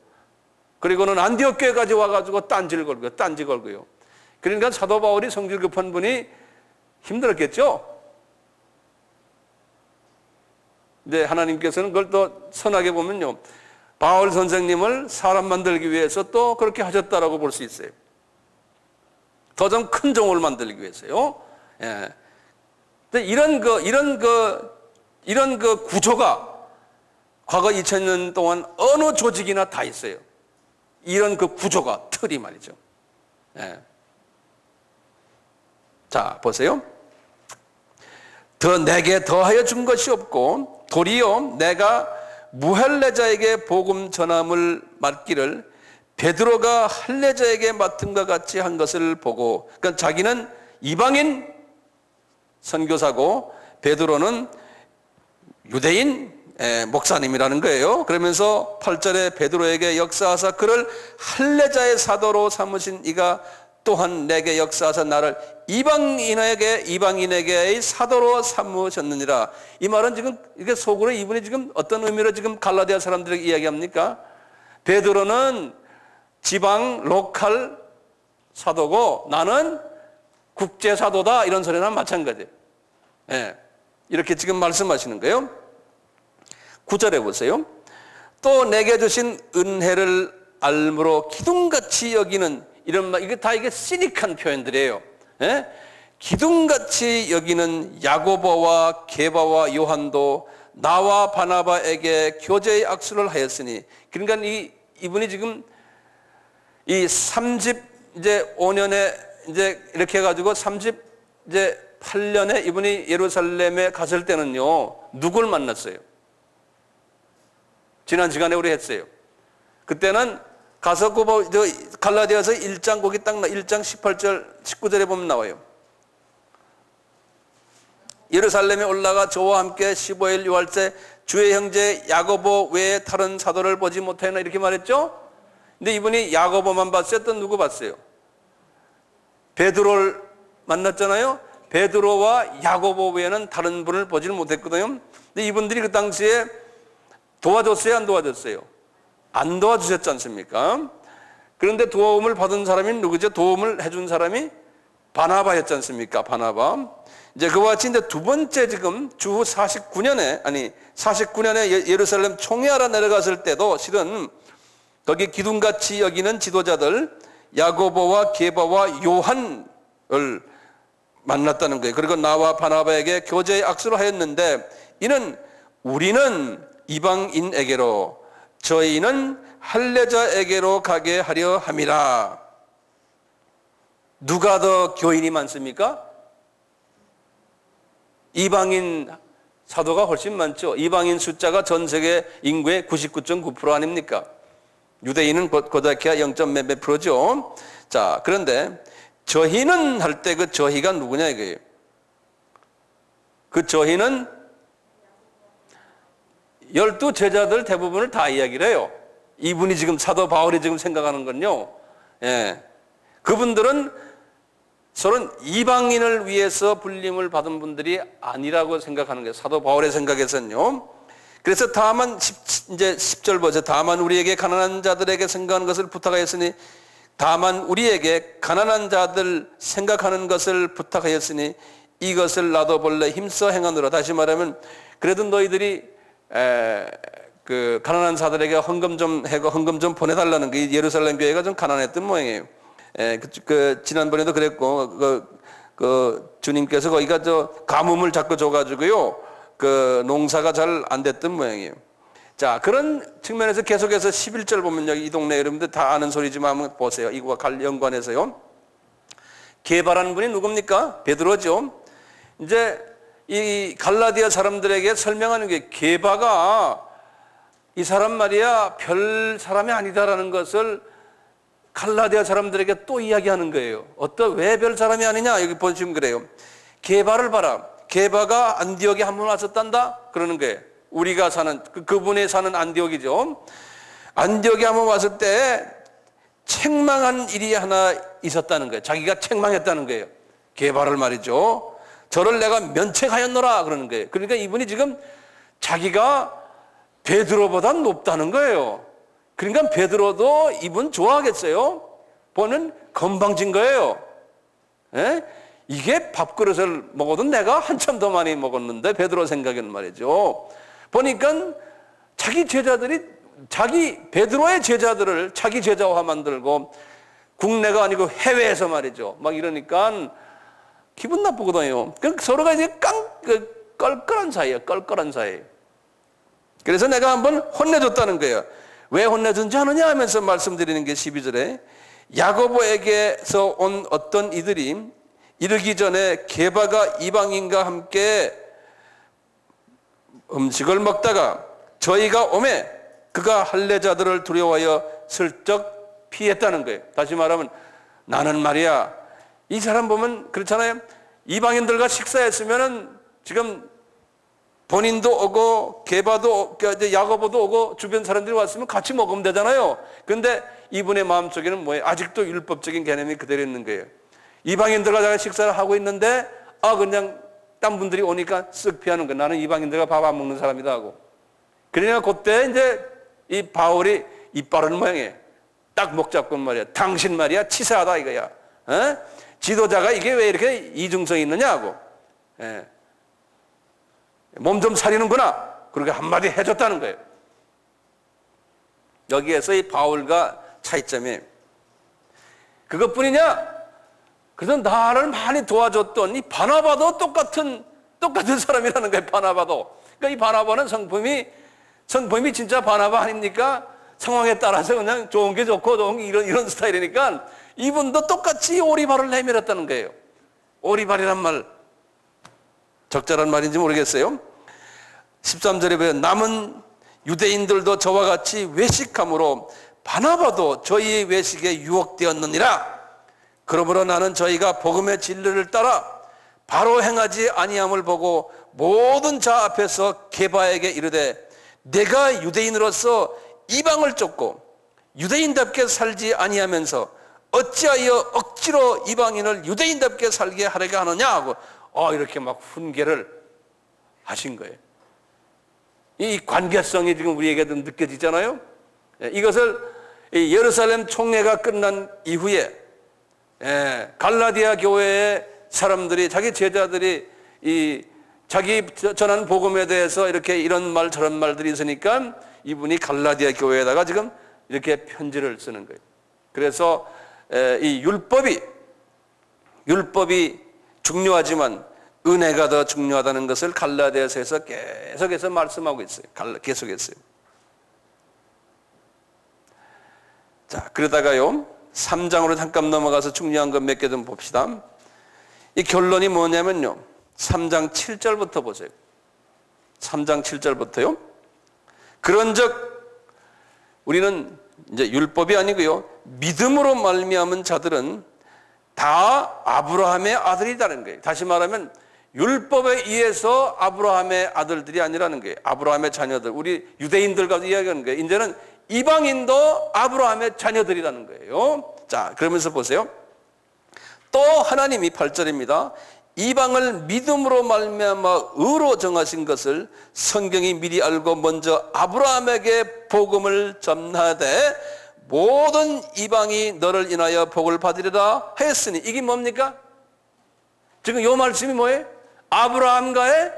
그리고는 안디옥 교회까지 와가지고 딴지 걸고요. 그러니까 사도 바울이 성질 급한 분이 힘들었겠죠? 근데 하나님께서는 그걸 또 선하게 보면요, 바울 선생님을 사람 만들기 위해서 또 그렇게 하셨다라고 볼 수 있어요. 더 좀 큰 종을 만들기 위해서요. 예. 근데 이런 구조가 과거 2000년 동안 어느 조직이나 다 있어요. 이런 구조가, 틀이 말이죠. 예. 자, 보세요. 내게 더하여 준 것이 없고 도리어 내가 무할례자에게 복음 전함을 맡기를 베드로가 할례자에게 맡은 것 같이 한 것을 보고, 그러니까 자기는 이방인 선교사고 베드로는 유대인 목사님이라는 거예요. 그러면서 8절에 베드로에게 역사하사 그를 할례자의 사도로 삼으신 이가 또한 내게 역사하사 나를 이방인에게의 사도로 삼으셨느니라. 이 말은 지금 이게 속으로 이분이 지금 어떤 의미로 지금 갈라디아 사람들에게 이야기합니까? 베드로는 지방 로컬 사도고 나는 국제 사도다, 이런 소리나 마찬가지예요. 예. 이렇게 지금 말씀하시는 거예요. 9절에 보세요. 또 내게 주신 은혜를 알므로 기둥같이 여기는, 이런 말, 이게 시닉한 표현들이에요. 예? 기둥같이 여기는 야고보와 게바와 요한도 나와 바나바에게 교제의 악수를 하였으니, 그러니까 이분이 지금 이 35년에 이제 이렇게 해가지고 38년에 이분이 예루살렘에 갔을 때는요, 누굴 만났어요? 지난 시간에 우리 했어요. 그때는 가서 갈라디아서 1장 거기 딱 1장 18절 19절에 보면 나와요. 예루살렘에 올라가 저와 함께 15일 유할때 주의 형제 야고보 외에 다른 사도를 보지 못하였나, 이렇게 말했죠. 근데 이분이 야고보만 봤어요? 또 누구 봤어요? 베드로를 만났잖아요. 베드로와 야고보 외에는 다른 분을 보지를 못했거든요. 근데 이분들이 그 당시에 도와줬어요, 안 도와줬어요? 안 도와주셨지 않습니까? 그런데 도움을 받은 사람이 누구죠? 도움을 해준 사람이 바나바였지 않습니까? 바나바. 이제 그와 같이 이제 두 번째 지금 주후 49년에 예루살렘 총회하러 내려갔을 때도 실은 거기 기둥같이 여기는 지도자들 야고보와 게바와 요한을 만났다는 거예요. 그리고 나와 바나바에게 교제의 악수를 하였는데 이는 우리는 이방인에게로 저희는 할례자에게로 가게 하려 함이라. 누가 더 교인이 많습니까? 이방인 사도가 훨씬 많죠. 이방인 숫자가 전 세계 인구의 99.9% 아닙니까? 유대인은 고다키아 0. 몇몇 프로죠. 자, 그런데 저희는 할 때 그 저희가 누구냐 이거예요. 그 저희는 12 제자들 대부분을 다 이야기를 해요. 이분이 지금 사도 바울이 지금 생각하는 건요. 예. 그분들은 서로 이방인을 위해서 불림을 받은 분들이 아니라고 생각하는 거예요. 사도 바울의 생각에서는요. 그래서 다만 이제 10절 보세요. 다만 우리에게 가난한 자들에게 생각하는 것을 부탁하였으니 다만 우리에게 가난한 자들 생각하는 것을 부탁하였으니 이것을 나도 본래 힘써 행하노라. 다시 말하면 그래도 너희들이 그 가난한 자들에게 헌금 좀 해고 헌금 좀 보내달라는 게 예루살렘 교회가 좀 가난했던 모양이에요. 지난번에도 그랬고 주님께서 거기가 저 가뭄을 자꾸 줘가지고요 그 농사가 잘 안 됐던 모양이에요. 자, 그런 측면에서 계속해서 11절 보면 여기 이 동네 여러분들 다 아는 소리지만 한번 보세요. 이거와 연관해서요. 게바라는 분이 누굽니까? 베드로죠. 이제 이 갈라디아 사람들에게 설명하는 게 게바가 이 사람 말이야 별 사람이 아니다라는 것을 갈라디아 사람들에게 또 이야기하는 거예요. 왜 별 사람이 아니냐? 여기 보시면 그래요. 게바를 봐라. 게바가 안디옥에 한 번 왔었단다? 그러는 거예요. 우리가 사는, 그분이 사는 안디옥이죠. 안디옥에 한 번 왔을 때 책망한 일이 하나 있었다는 거예요. 자기가 책망했다는 거예요. 게바를 말이죠. 저를 내가 면책하였노라 그러는 거예요. 그러니까 이분이 지금 자기가 베드로보다 높다는 거예요. 그러니까 베드로도 이분 좋아하겠어요? 보면 건방진 거예요. 예? 이게 밥그릇을 먹어도 내가 한참 더 많이 먹었는데 베드로 생각에는 말이죠. 보니까 자기 제자들이 베드로의 제자들을 자기 제자화 만들고 국내가 아니고 해외에서 말이죠. 막 이러니까 기분 나쁘거든요. 서로가 이제 껄껄한 사이예요. 껄껄한 사이. 그래서 내가 한번 혼내줬다는 거예요. 왜 혼내준지 아느냐 하면서 말씀드리는 게 12절에 야고보에게서 온 어떤 이들이 이르기 전에 게바가 이방인과 함께 음식을 먹다가 저희가 오매 그가 할례자들을 두려워하여 슬쩍 피했다는 거예요. 다시 말하면 나는 말이야 이 사람 보면 그렇잖아요. 이방인들과 식사했으면은 지금 본인도 오고 게바도 야고보도 오고 주변 사람들이 왔으면 같이 먹으면 되잖아요. 그런데 이분의 마음속에는 뭐예요? 아직도 율법적인 개념이 그대로 있는 거예요. 이방인들과 식사를 하고 있는데 그냥 딴 분들이 오니까 쓱 피하는 거예요. 나는 이방인들과 밥 안 먹는 사람이다 하고. 그러니까 그때 이제 이 바울이 이빨은 모양이에요. 딱 목 잡고 말이야. 당신 말이야 치사하다 이거야. 지도자가 이게 왜 이렇게 이중성이 있느냐 하고. 몸 좀 사리는구나. 그렇게 한마디 해줬다는 거예요. 여기에서 이 바울과 차이점이 그것뿐이냐? 그래서 나를 많이 도와줬던 이 바나바도 똑같은 사람이라는 거예요. 바나바도. 그러니까 이 바나바는 성품이 진짜 바나바 아닙니까? 상황에 따라서 그냥 좋은 게 좋고 좋은 게 이런 스타일이니까 이분도 똑같이 오리발을 내밀었다는 거예요. 오리발이란 말 적절한 말인지 모르겠어요. 13절에 보면 남은 유대인들도 저와 같이 외식함으로 바나바도 저희의 외식에 유혹되었느니라. 그러므로 나는 저희가 복음의 진리를 따라 바로 행하지 아니함을 보고 모든 자 앞에서 게바에게 이르되 내가 유대인으로서 이방을 쫓고 유대인답게 살지 아니하면서 어찌하여 억지로 이방인을 유대인답게 살게 하려고 하느냐 하고 이렇게 막 훈계를 하신 거예요. 이 관계성이 지금 우리에게도 느껴지잖아요. 이것을 예루살렘 총회가 끝난 이후에 갈라디아 교회의 사람들이 자기 제자들이 자기 전한 복음에 대해서 이렇게 이런 말 저런 말들이 있으니까 이분이 갈라디아 교회에다가 지금 이렇게 편지를 쓰는 거예요. 그래서 이 율법이 중요하지만 은혜가 더 중요하다는 것을 갈라디아서에서 계속해서 말씀하고 있어요. 계속했어요. 자, 그러다가요 3장으로 잠깐 넘어가서 중요한 것 몇 개 좀 봅시다. 이 결론이 뭐냐면요 3장 7절부터 보세요. 3장 7절부터요. 그런즉 우리는 이제 율법이 아니고요, 믿음으로 말미암은 자들은 다 아브라함의 아들이라는 거예요. 다시 말하면 율법에 의해서 아브라함의 아들들이 아니라는 거예요. 아브라함의 자녀들, 우리 유대인들과도 이야기하는 거예요. 이제는 이방인도 아브라함의 자녀들이라는 거예요. 자, 그러면서 보세요. 또 하나님이 8절입니다. 이방을 믿음으로 말미암아 의로 정하신 것을 성경이 미리 알고 먼저 아브라함에게 복음을 전하되 모든 이방이 너를 인하여 복을 받으리라 하였으니, 이게 뭡니까? 지금 이 말씀이 뭐예요? 아브라함과의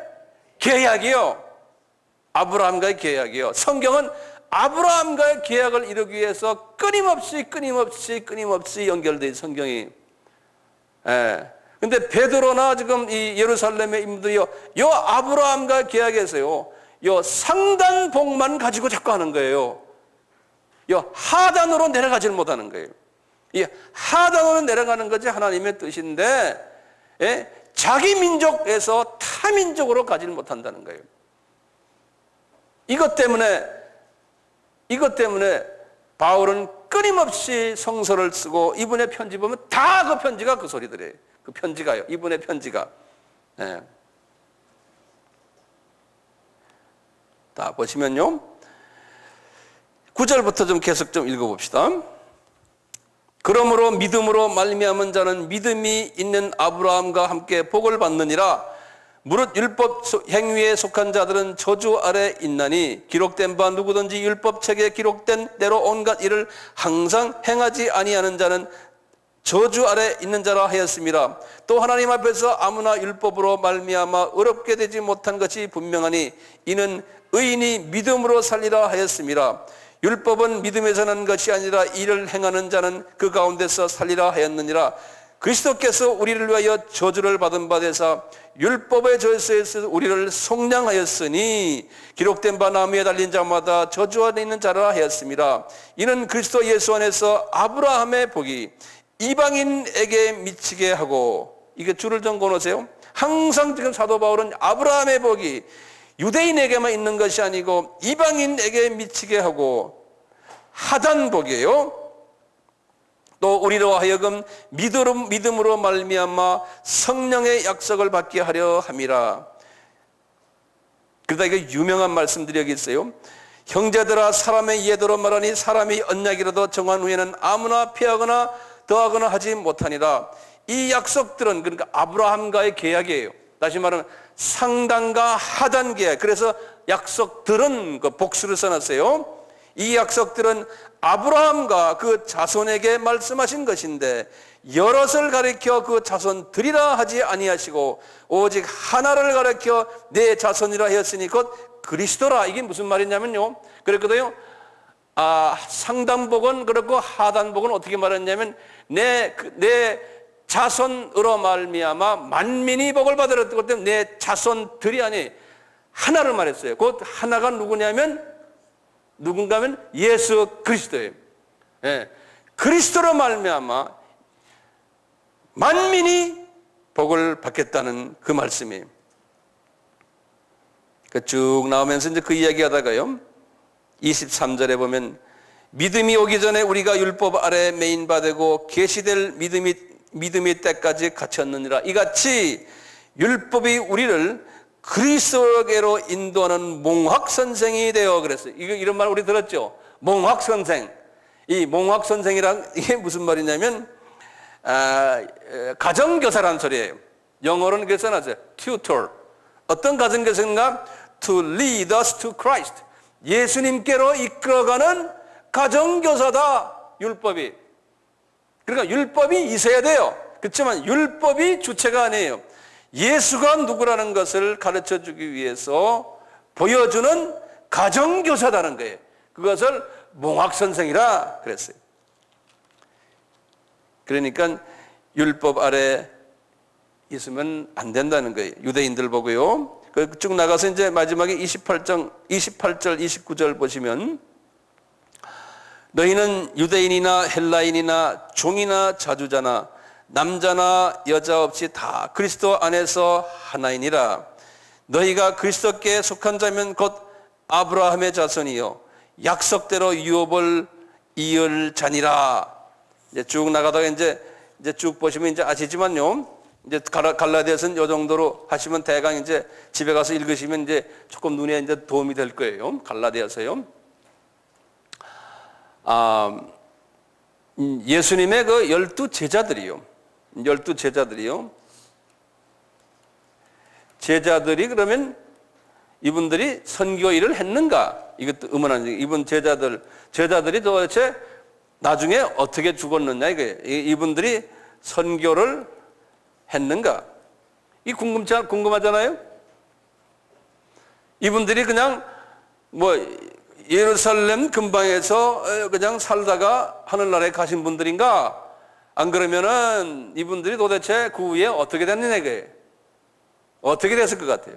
계약이요. 아브라함과의 계약이요. 성경은 아브라함과의 계약을 이루기 위해서 끊임없이 연결되어 있는 성경이. 근데 베드로나 지금 이 예루살렘의 인물들이요, 요 아브라함과 계약에서요, 요 상단복만 가지고 자꾸 하는 거예요. 요 하단으로 내려가질 못하는 거예요. 이 하단으로 내려가는 것이 하나님의 뜻인데, 자기 민족에서 타 민족으로 가질 못한다는 거예요. 이것 때문에 바울은 끊임없이 성서를 쓰고, 이분의 편지 보면 다 그 편지가 그 소리들이에요. 그 편지가요, 이분의 편지가. 다 보시면요, 9절부터 좀 계속 좀 읽어봅시다. 그러므로 믿음으로 말미암은 자는 믿음이 있는 아브라함과 함께 복을 받느니라. 무릇 율법 행위에 속한 자들은 저주 아래 있나니 기록된 바 누구든지 율법책에 기록된 대로 온갖 일을 항상 행하지 아니하는 자는 저주 아래 있는 자라 하였습니다. 또 하나님 앞에서 아무나 율법으로 말미암아 어렵게 되지 못한 것이 분명하니 이는 의인이 믿음으로 살리라 하였습니다. 율법은 믿음에서 난 것이 아니라 이를 행하는 자는 그 가운데서 살리라 하였느니라. 그리스도께서 우리를 위하여 저주를 받은 바 되사 율법의 저주에서 우리를 속량하였으니 기록된 바 나무에 달린 자마다 저주 안에 있는 자라 하였습니다. 이는 그리스도 예수 안에서 아브라함의 복이 이방인에게 미치게 하고, 이게 줄을 좀 그어놓으세요. 항상 지금 사도 바울은 아브라함의 복이 유대인에게만 있는 것이 아니고 이방인에게 미치게 하고 하단복이에요. 또 우리로 하여금 믿음으로 말미암아 성령의 약속을 받게 하려 함이라. 그러다 이거 유명한 말씀들이 여기 있어요. 형제들아, 사람의 예대로 말하니 사람이 언약이라도 정한 후에는 아무나 피하거나 더하거나 하지 못하니라. 이 약속들은 그러니까 아브라함과의 계약이에요. 다시 말하면 상단과 하단 계약. 그래서 약속들은 그 복수를 써놨어요. 이 약속들은 아브라함과 그 자손에게 말씀하신 것인데 여럿을 가리켜 그 자손들이라 하지 아니하시고 오직 하나를 가리켜 내 자손이라 하였으니 곧 그리스도라. 이게 무슨 말이냐면요, 그랬거든요. 상단복은 그렇고 하단복은 어떻게 말했냐면 내 자손으로 말미암아 만민이 복을 받으라. 그때 내 자손들이 아니 하나를 말했어요. 곧 하나가 누군가면 예수 그리스도예요. 그리스도로 말미암아 만민이 복을 받겠다는 그 말씀이에요. 쭉 나오면서 이제 그 이야기하다가요, 23절에 보면 믿음이 오기 전에 우리가 율법 아래 매인 바 되고 계시될 믿음이 때까지 갇혔느니라. 이같이 율법이 우리를 그리스도께로 인도하는 몽학선생이 되어 그랬어요. 이런 말 우리 들었죠? 몽학선생. 이 몽학선생이란 이게 무슨 말이냐면 가정교사라는 소리예요. 영어로는 그렇게 써놨어요. tutor. 어떤 가정교사인가? To lead us to Christ. 예수님께로 이끌어가는 가정교사다, 율법이. 그러니까 율법이 있어야 돼요. 그렇지만 율법이 주체가 아니에요. 예수가 누구라는 것을 가르쳐주기 위해서 보여주는 가정교사다는 거예요. 그것을 몽학선생이라 그랬어요. 그러니까 율법 아래 있으면 안 된다는 거예요. 유대인들 보고요. 쭉 나가서 이제 마지막에 28절, 29절 보시면 너희는 유대인이나 헬라인이나 종이나 자주자나 남자나 여자 없이 다 그리스도 안에서 하나이니라. 너희가 그리스도께 속한 자면 곧 아브라함의 자손이요 약속대로 유업을 이열자니라. 이제 쭉 나가다가 이제 쭉 보시면 이제 아시지만요. 이제 갈라디아서는 요 정도로 하시면 대강 이제 집에 가서 읽으시면 이제 조금 눈에 이제 도움이 될 거예요. 갈라디아서요. 예수님의 그 12제자들이요. 12제자들이요. 제자들이 그러면 이분들이 선교 일을 했는가? 이것도 의문하는 이분 제자들이 도대체 나중에 어떻게 죽었느냐 이게 이분들이 선교를 했는가? 이 궁금하잖아요. 이분들이 그냥 뭐 예루살렘 근방에서 그냥 살다가 하늘나라에 가신 분들인가? 안 그러면은 이분들이 도대체 그 후에 어떻게 됐느냐 이게 어떻게 됐을 것 같아요?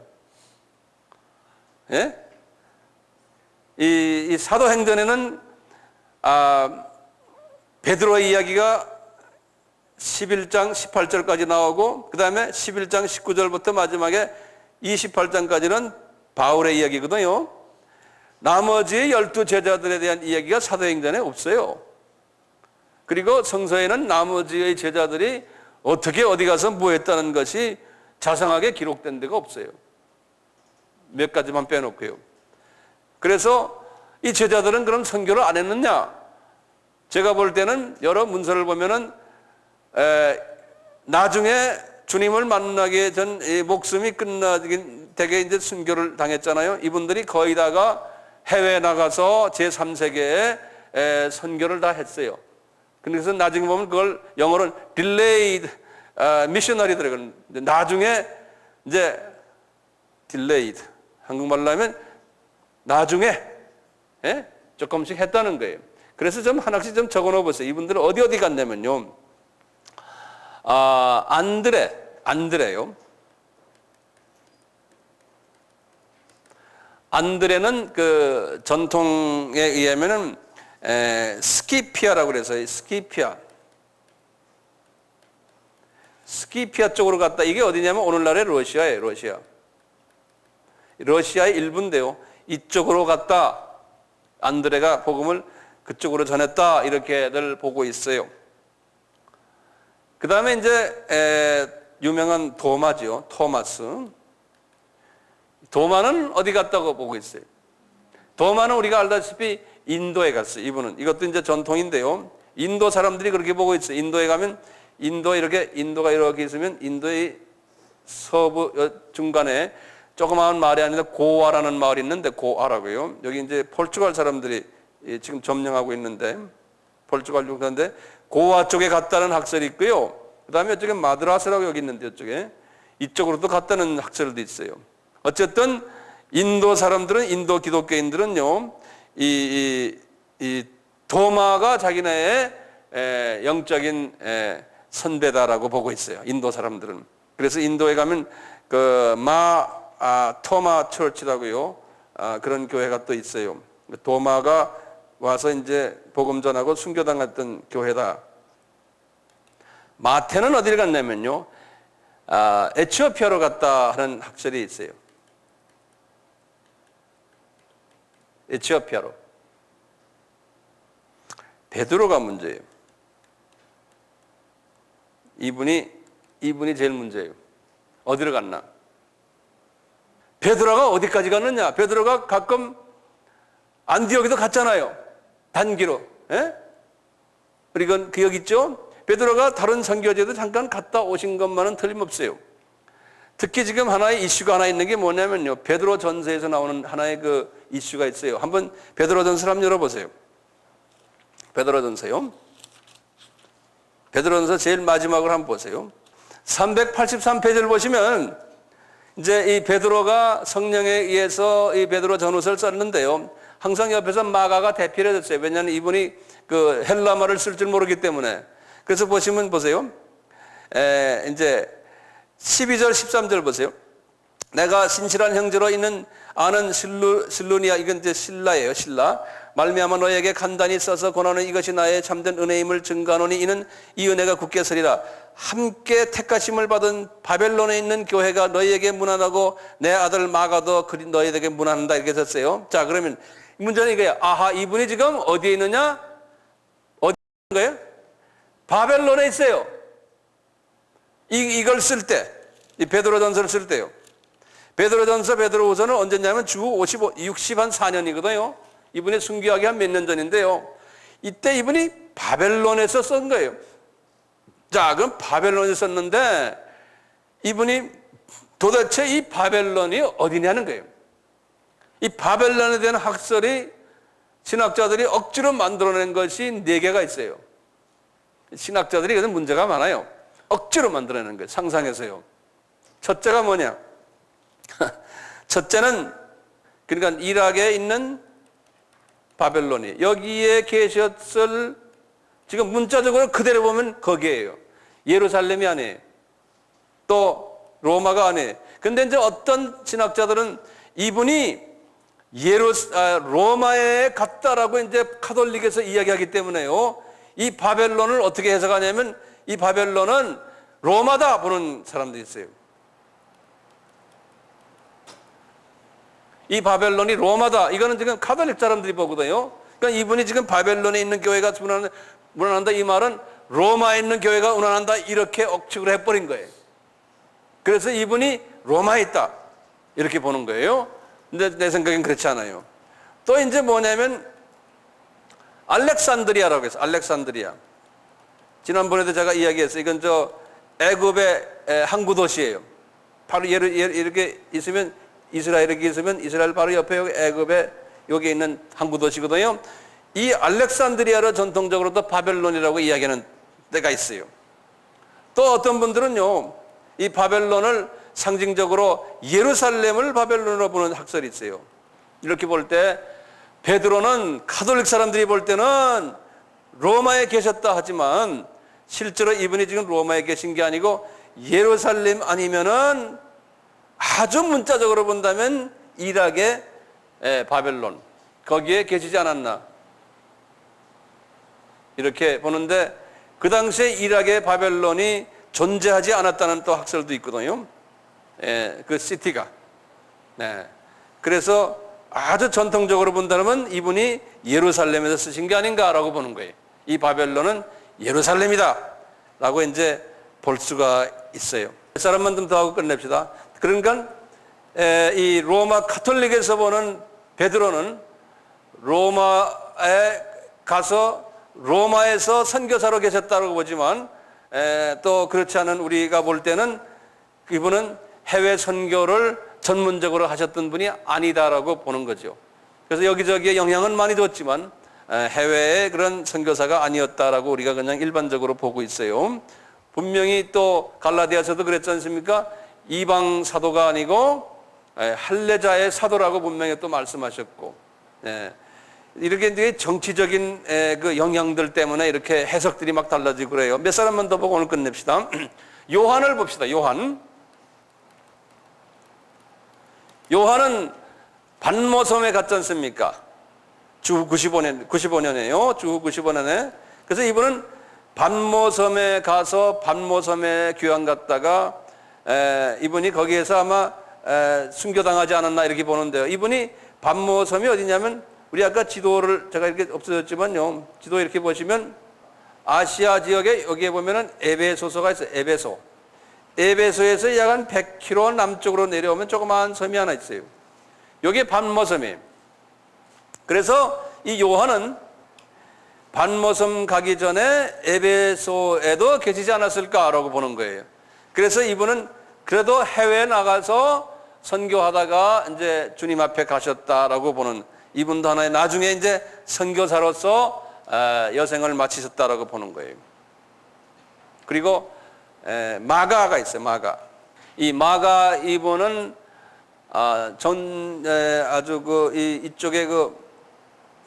예? 이 사도행전에는 베드로의 이야기가 11장 18절까지 나오고 그 다음에 11장 19절부터 마지막에 28장까지는 바울의 이야기거든요. 나머지 12제자들에 대한 이야기가 사도행전에 없어요. 그리고 성서에는 나머지의 제자들이 어떻게 어디 가서 뭐 했다는 것이 자세하게 기록된 데가 없어요. 몇 가지만 빼놓고요. 그래서 이 제자들은 그럼 선교를 안 했느냐? 제가 볼 때는 여러 문서를 보면은 나중에 주님을 만나기 전 목숨이 끝나긴 되게 이제 순교를 당했잖아요. 이분들이 거의 다가 해외에 나가서 제3세계에 선교를 다 했어요. 그래서 나중에 보면 그걸 영어로는 delayed missionary들이 나중에 이제 delayed 한국말로 하면 나중에 조금씩 했다는 거예요. 그래서 좀 하나씩 좀 적어 놓어 보세요. 이분들은 어디 갔냐면요. 안드레요. 안드레는 그 전통에 의하면은 스키피아라고 그래서 스키피아 쪽으로 갔다. 이게 어디냐면 오늘날의 러시아예요. 러시아의 일부인데요. 이쪽으로 갔다. 안드레가 복음을 그쪽으로 전했다. 이렇게들 보고 있어요. 그 다음에 이제 유명한 도마죠. 토마스. 도마는 어디 갔다고 보고 있어요? 도마는 우리가 알다시피 인도에 갔어요. 이분은. 이것도 이제 전통인데요. 인도 사람들이 그렇게 보고 있어요. 인도에 가면 인도가 이렇게 있으면 인도의 서부 중간에 조그마한 마을이 아니라 고아라는 마을이 있는데 고아라고요. 여기 이제 포르투갈 사람들이 지금 점령하고 있는데 포르투갈 중간인데 고아 쪽에 갔다는 학설이 있고요. 그 다음에 이쪽에 마드라스라고 여기 있는데 이쪽으로도 갔다는 학설도 있어요. 어쨌든 인도 사람들은 인도 기독교인들은요 이 도마가 자기네의 영적인 선배다라고 보고 있어요. 인도 사람들은. 그래서 인도에 가면 그 토마 처치라고요. 그런 교회가 또 있어요. 도마가 와서 이제 복음 전하고 순교당했던 교회다. 마태는 어디를 갔냐면요. 에티오피아로 갔다 하는 학설이 있어요. 에티오피아로. 베드로가 문제예요. 이분이 제일 문제예요. 어디를 갔나? 베드로가 어디까지 갔느냐? 베드로가 가끔 안디옥에도 갔잖아요. 단기로. 우리 그 기억 있죠? 베드로가 다른 선교지에도 잠깐 갔다 오신 것만은 틀림없어요. 특히 지금 하나의 이슈가 하나 있는 게 뭐냐면요. 베드로 전서에서 나오는 하나의 그 이슈가 있어요. 한번 베드로 전서를 한번 열어보세요. 베드로 전서요. 베드로 전서 제일 마지막으로 한번 보세요. 383페이지를 보시면 이제 이 베드로가 성령에 의해서 이 베드로 전후서를 썼는데요. 항상 옆에서 마가가 대필해줬어요. 왜냐하면 이분이 그 헬라말을 쓸 줄 모르기 때문에. 그래서 보시면 보세요. 이제 12절 13절 보세요. 내가 신실한 형제로 있는 아는 실루니아, 이건 이제 신라예요. 신라. 말미암아 너에게 간단히 써서 권하는 이것이 나의 참된 은혜임을 증거하노니 이는 이 은혜가 굳게 서리라. 함께 택하심을 받은 바벨론에 있는 교회가 너희에게 문안하고 내 아들 마가도 너희에게 문안한다 이렇게 썼어요. 자, 그러면 문제는 이거예요. 아하, 이분이 지금 어디에 있느냐? 거예요? 바벨론에 있어요. 이걸 쓸 때, 이 베드로전서를 쓸 때요. 베드로전서, 베드로후서는 언제냐면 주 64년이거든요. 이분이 순교하기 한 몇 년 전인데요. 이때 이분이 바벨론에서 쓴 거예요. 자, 그럼 바벨론에서 썼는데 이분이 도대체 이 바벨론이 어디냐는 거예요. 이 바벨론에 대한 학설이 신학자들이 억지로 만들어낸 것이 4개가 있어요. 신학자들이 그래서 문제가 많아요. 억지로 만들어내는 거예요. 상상해서요. 첫째가 뭐냐? 첫째는 그러니까 이락에 있는 바벨론이 여기에 계셨을 지금 문자적으로 그대로 보면 거기에요. 예루살렘이 아니에요. 또 로마가 아니에요. 근데 이제 어떤 신학자들은 이분이 로마에 갔다라고 이제 카톨릭에서 이야기하기 때문에요. 이 바벨론을 어떻게 해석하냐면 이 바벨론은 로마다 보는 사람들이 있어요. 이 바벨론이 로마다. 이거는 지금 카톨릭 사람들이 보거든요. 그러니까 이분이 지금 바벨론에 있는 교회가 운환한다. 이 말은 로마에 있는 교회가 운환한다. 이렇게 억측을 해버린 거예요. 그래서 이분이 로마에 있다. 이렇게 보는 거예요. 근데 내 생각엔 그렇지 않아요. 또 이제 뭐냐면 알렉산드리아라고 해서 알렉산드리아. 지난번에도 제가 이야기했어요. 이건 애굽의 항구 도시예요. 바로 이렇게 있으면 이스라엘에 있으면 이스라엘 바로 옆에 애굽에 여기 있는 항구 도시거든요. 이 알렉산드리아를 전통적으로도 바벨론이라고 이야기하는 데가 있어요. 또 어떤 분들은요, 이 바벨론을 상징적으로 예루살렘을 바벨론으로 보는 학설이 있어요. 이렇게 볼 때 베드로는 카톨릭 사람들이 볼 때는 로마에 계셨다 하지만 실제로 이분이 지금 로마에 계신 게 아니고 예루살렘 아니면은 아주 문자적으로 본다면 이락의 바벨론 거기에 계시지 않았나 이렇게 보는데 그 당시에 이락의 바벨론이 존재하지 않았다는 또 학설도 있거든요. 그 시티가. 네. 그래서 아주 전통적으로 본다면 이분이 예루살렘에서 쓰신 게 아닌가라고 보는 거예요. 이 바벨론은 예루살렘이다 라고 이제 볼 수가 있어요. 몇 사람만 좀 더 하고 끝냅시다. 그러니까 이 로마 카톨릭에서 보는 베드로는 로마에 가서 로마에서 선교사로 계셨다고 보지만 또 그렇지 않은 우리가 볼 때는 이분은 해외 선교를 전문적으로 하셨던 분이 아니다라고 보는 거죠. 그래서 여기저기에 영향은 많이 줬지만 해외의 그런 선교사가 아니었다라고 우리가 그냥 일반적으로 보고 있어요. 분명히 또 갈라디아서도 그랬지 않습니까? 이방 사도가 아니고 할례자의 사도라고 분명히 또 말씀하셨고, 이렇게 이제 정치적인 그 영향들 때문에 이렇게 해석들이 막 달라지고 그래요. 몇 사람만 더 보고 오늘 끝냅시다. 요한을 봅시다. 요한은 반모섬에 갔지 않습니까? 주 95년이에요. 주 95년에. 그래서 이분은 반모섬에 가서 반모섬에 교양 갔다가 이분이 거기에서 아마 순교당하지 않았나 이렇게 보는데요. 이분이 반모섬이 어디냐면 우리 아까 지도를 제가 이렇게 없어졌지만요. 지도 이렇게 보시면 아시아 지역에 여기에 보면은 에베소서가 있어요. 에베소에서 약 한 100km 남쪽으로 내려오면 조그마한 섬이 하나 있어요. 여기에 반모섬이에요. 그래서 이 요한은 반모섬 가기 전에 에베소에도 계시지 않았을까라고 보는 거예요. 그래서 이분은 그래도 해외에 나가서 선교하다가 이제 주님 앞에 가셨다라고 보는 이분도 하나의 나중에 이제 선교사로서 여생을 마치셨다라고 보는 거예요. 그리고 마가가 있어요. 이 마가 이분은 아주 이쪽에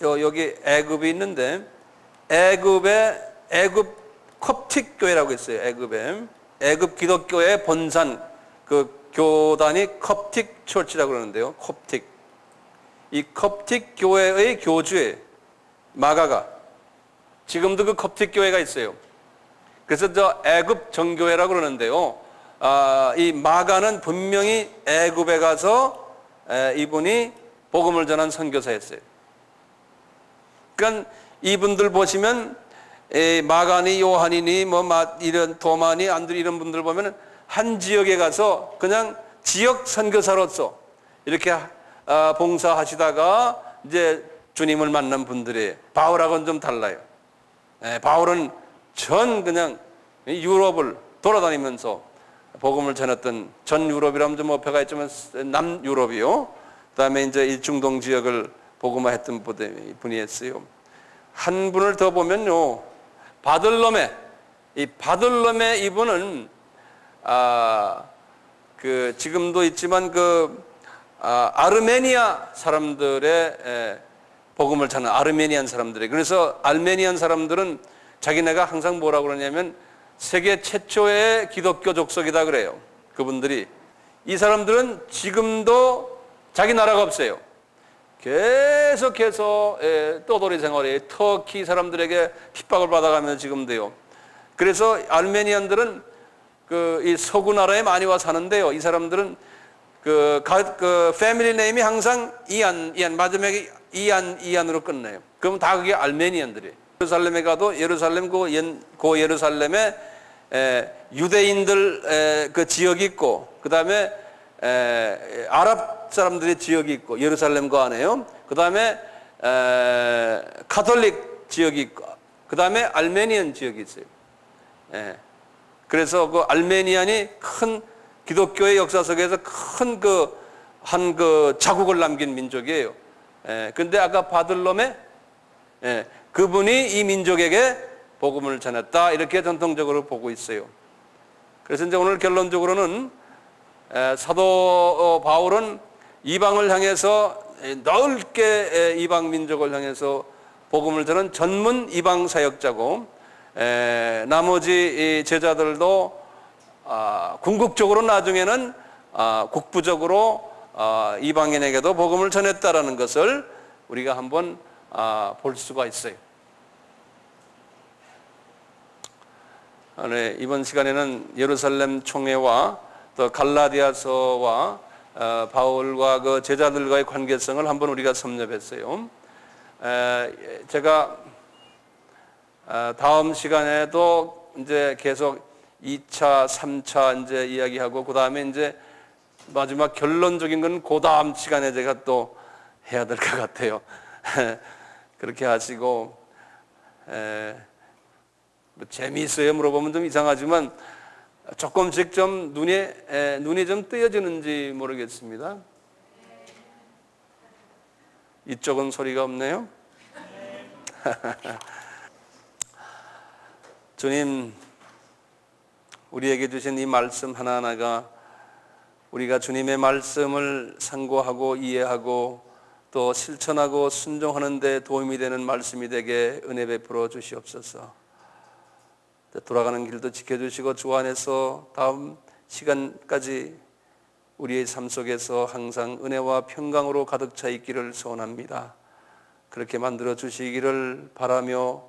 여기 애굽이 있는데 애굽 콥틱 교회라고 있어요. 애굽 기독교의 본산 그 교단이 콥틱 처치라고 그러는데요. 이 콥틱 교회의 교주에 마가가 지금도 그 콥틱 교회가 있어요. 그래서 애굽 정교회라고 그러는데요. 이 마가는 분명히 애굽에 가서 이분이 복음을 전한 선교사였어요. 그러니까 이분들 보시면 마가니, 요한이니, 이런 도마니, 안드레 이런 분들 보면 한 지역에 가서 그냥 지역 선교사로서 이렇게 봉사하시다가 이제 주님을 만난 분들이에요. 바울하고는 좀 달라요. 바울은 그냥 유럽을 돌아다니면서 복음을 전했던, 전 유럽이라면 좀 어폐가 있지만 남유럽이요. 그 다음에 이제 일중동 지역을 복음화했던 분이었어요. 한 분을 더 보면요, 바들로메 이분은 지금도 있지만 아르메니아 사람들의 복음을 전하는 아르메니안 사람들이, 그래서 알메니안 사람들은 자기네가 항상 뭐라고 그러냐면 세계 최초의 기독교 족속이다 그래요. 그분들이. 이 사람들은 지금도 자기 나라가 없어요. 계속해서 떠돌이 생활이에요. 터키 사람들에게 핍박을 받아가면서 지금도요. 그래서 알메니안들은 이 서구 나라에 많이 와 사는데요. 이 사람들은 패밀리 네임이 항상 이안, 마지막에 이안으로 끝나요. 그럼 다 그게 알메니안들이에요. 예루살렘에 가도 예루살렘 고 예루살렘에 유대인들 그 지역이 있고, 그 다음에 아랍 사람들의 지역이 있고, 예루살렘 그 안에요. 그 다음에 카톨릭 지역이 있고, 그 다음에 알메니안 지역이 있어요. 그래서 그 알메니안이 큰 기독교의 역사 속에서 큰 자국을 남긴 민족이에요. 근데 아까 바들로메, 그분이 이 민족에게 복음을 전했다, 이렇게 전통적으로 보고 있어요. 그래서 이제 오늘 결론적으로는 사도 바울은 이방을 향해서 넓게 이방 민족을 향해서 복음을 전한 전문 이방 사역자고, 나머지 제자들도 궁극적으로 나중에는 국부적으로 이방인에게도 복음을 전했다라는 것을 우리가 한번 볼 수가 있어요. 이번 시간에는 예루살렘 총회와 또 갈라디아서와 바울과 그 제자들과의 관계성을 한번 우리가 섭렵했어요. 제가 다음 시간에도 이제 계속 2차, 3차 이제 이야기하고, 그 다음에 이제 마지막 결론적인 건 그 다음 시간에 제가 또 해야 될 것 같아요. 그렇게 하시고, 재미있어요? 물어보면 좀 이상하지만 조금씩 좀 눈이 좀 뜨여지는지 모르겠습니다. 이쪽은 소리가 없네요. 주님, 우리에게 주신 이 말씀 하나하나가 우리가 주님의 말씀을 상고하고 이해하고 또 실천하고 순종하는 데 도움이 되는 말씀이 되게 은혜 베풀어 주시옵소서. 돌아가는 길도 지켜주시고 주 안에서 다음 시간까지 우리의 삶 속에서 항상 은혜와 평강으로 가득 차 있기를 소원합니다. 그렇게 만들어 주시기를 바라며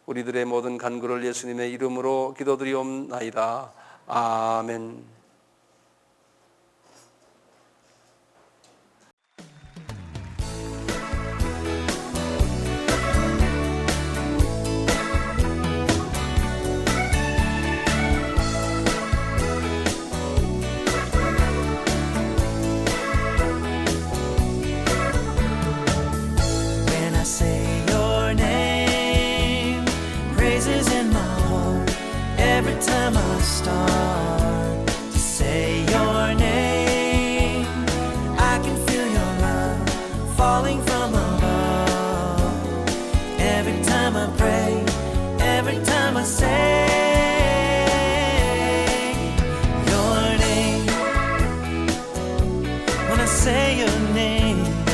우리들의 모든 간구를 예수님의 이름으로 기도드리옵나이다. 아멘. Every time I start to say your name, I can feel your love falling from above. Every time I pray, every time I say your name, when I say your name,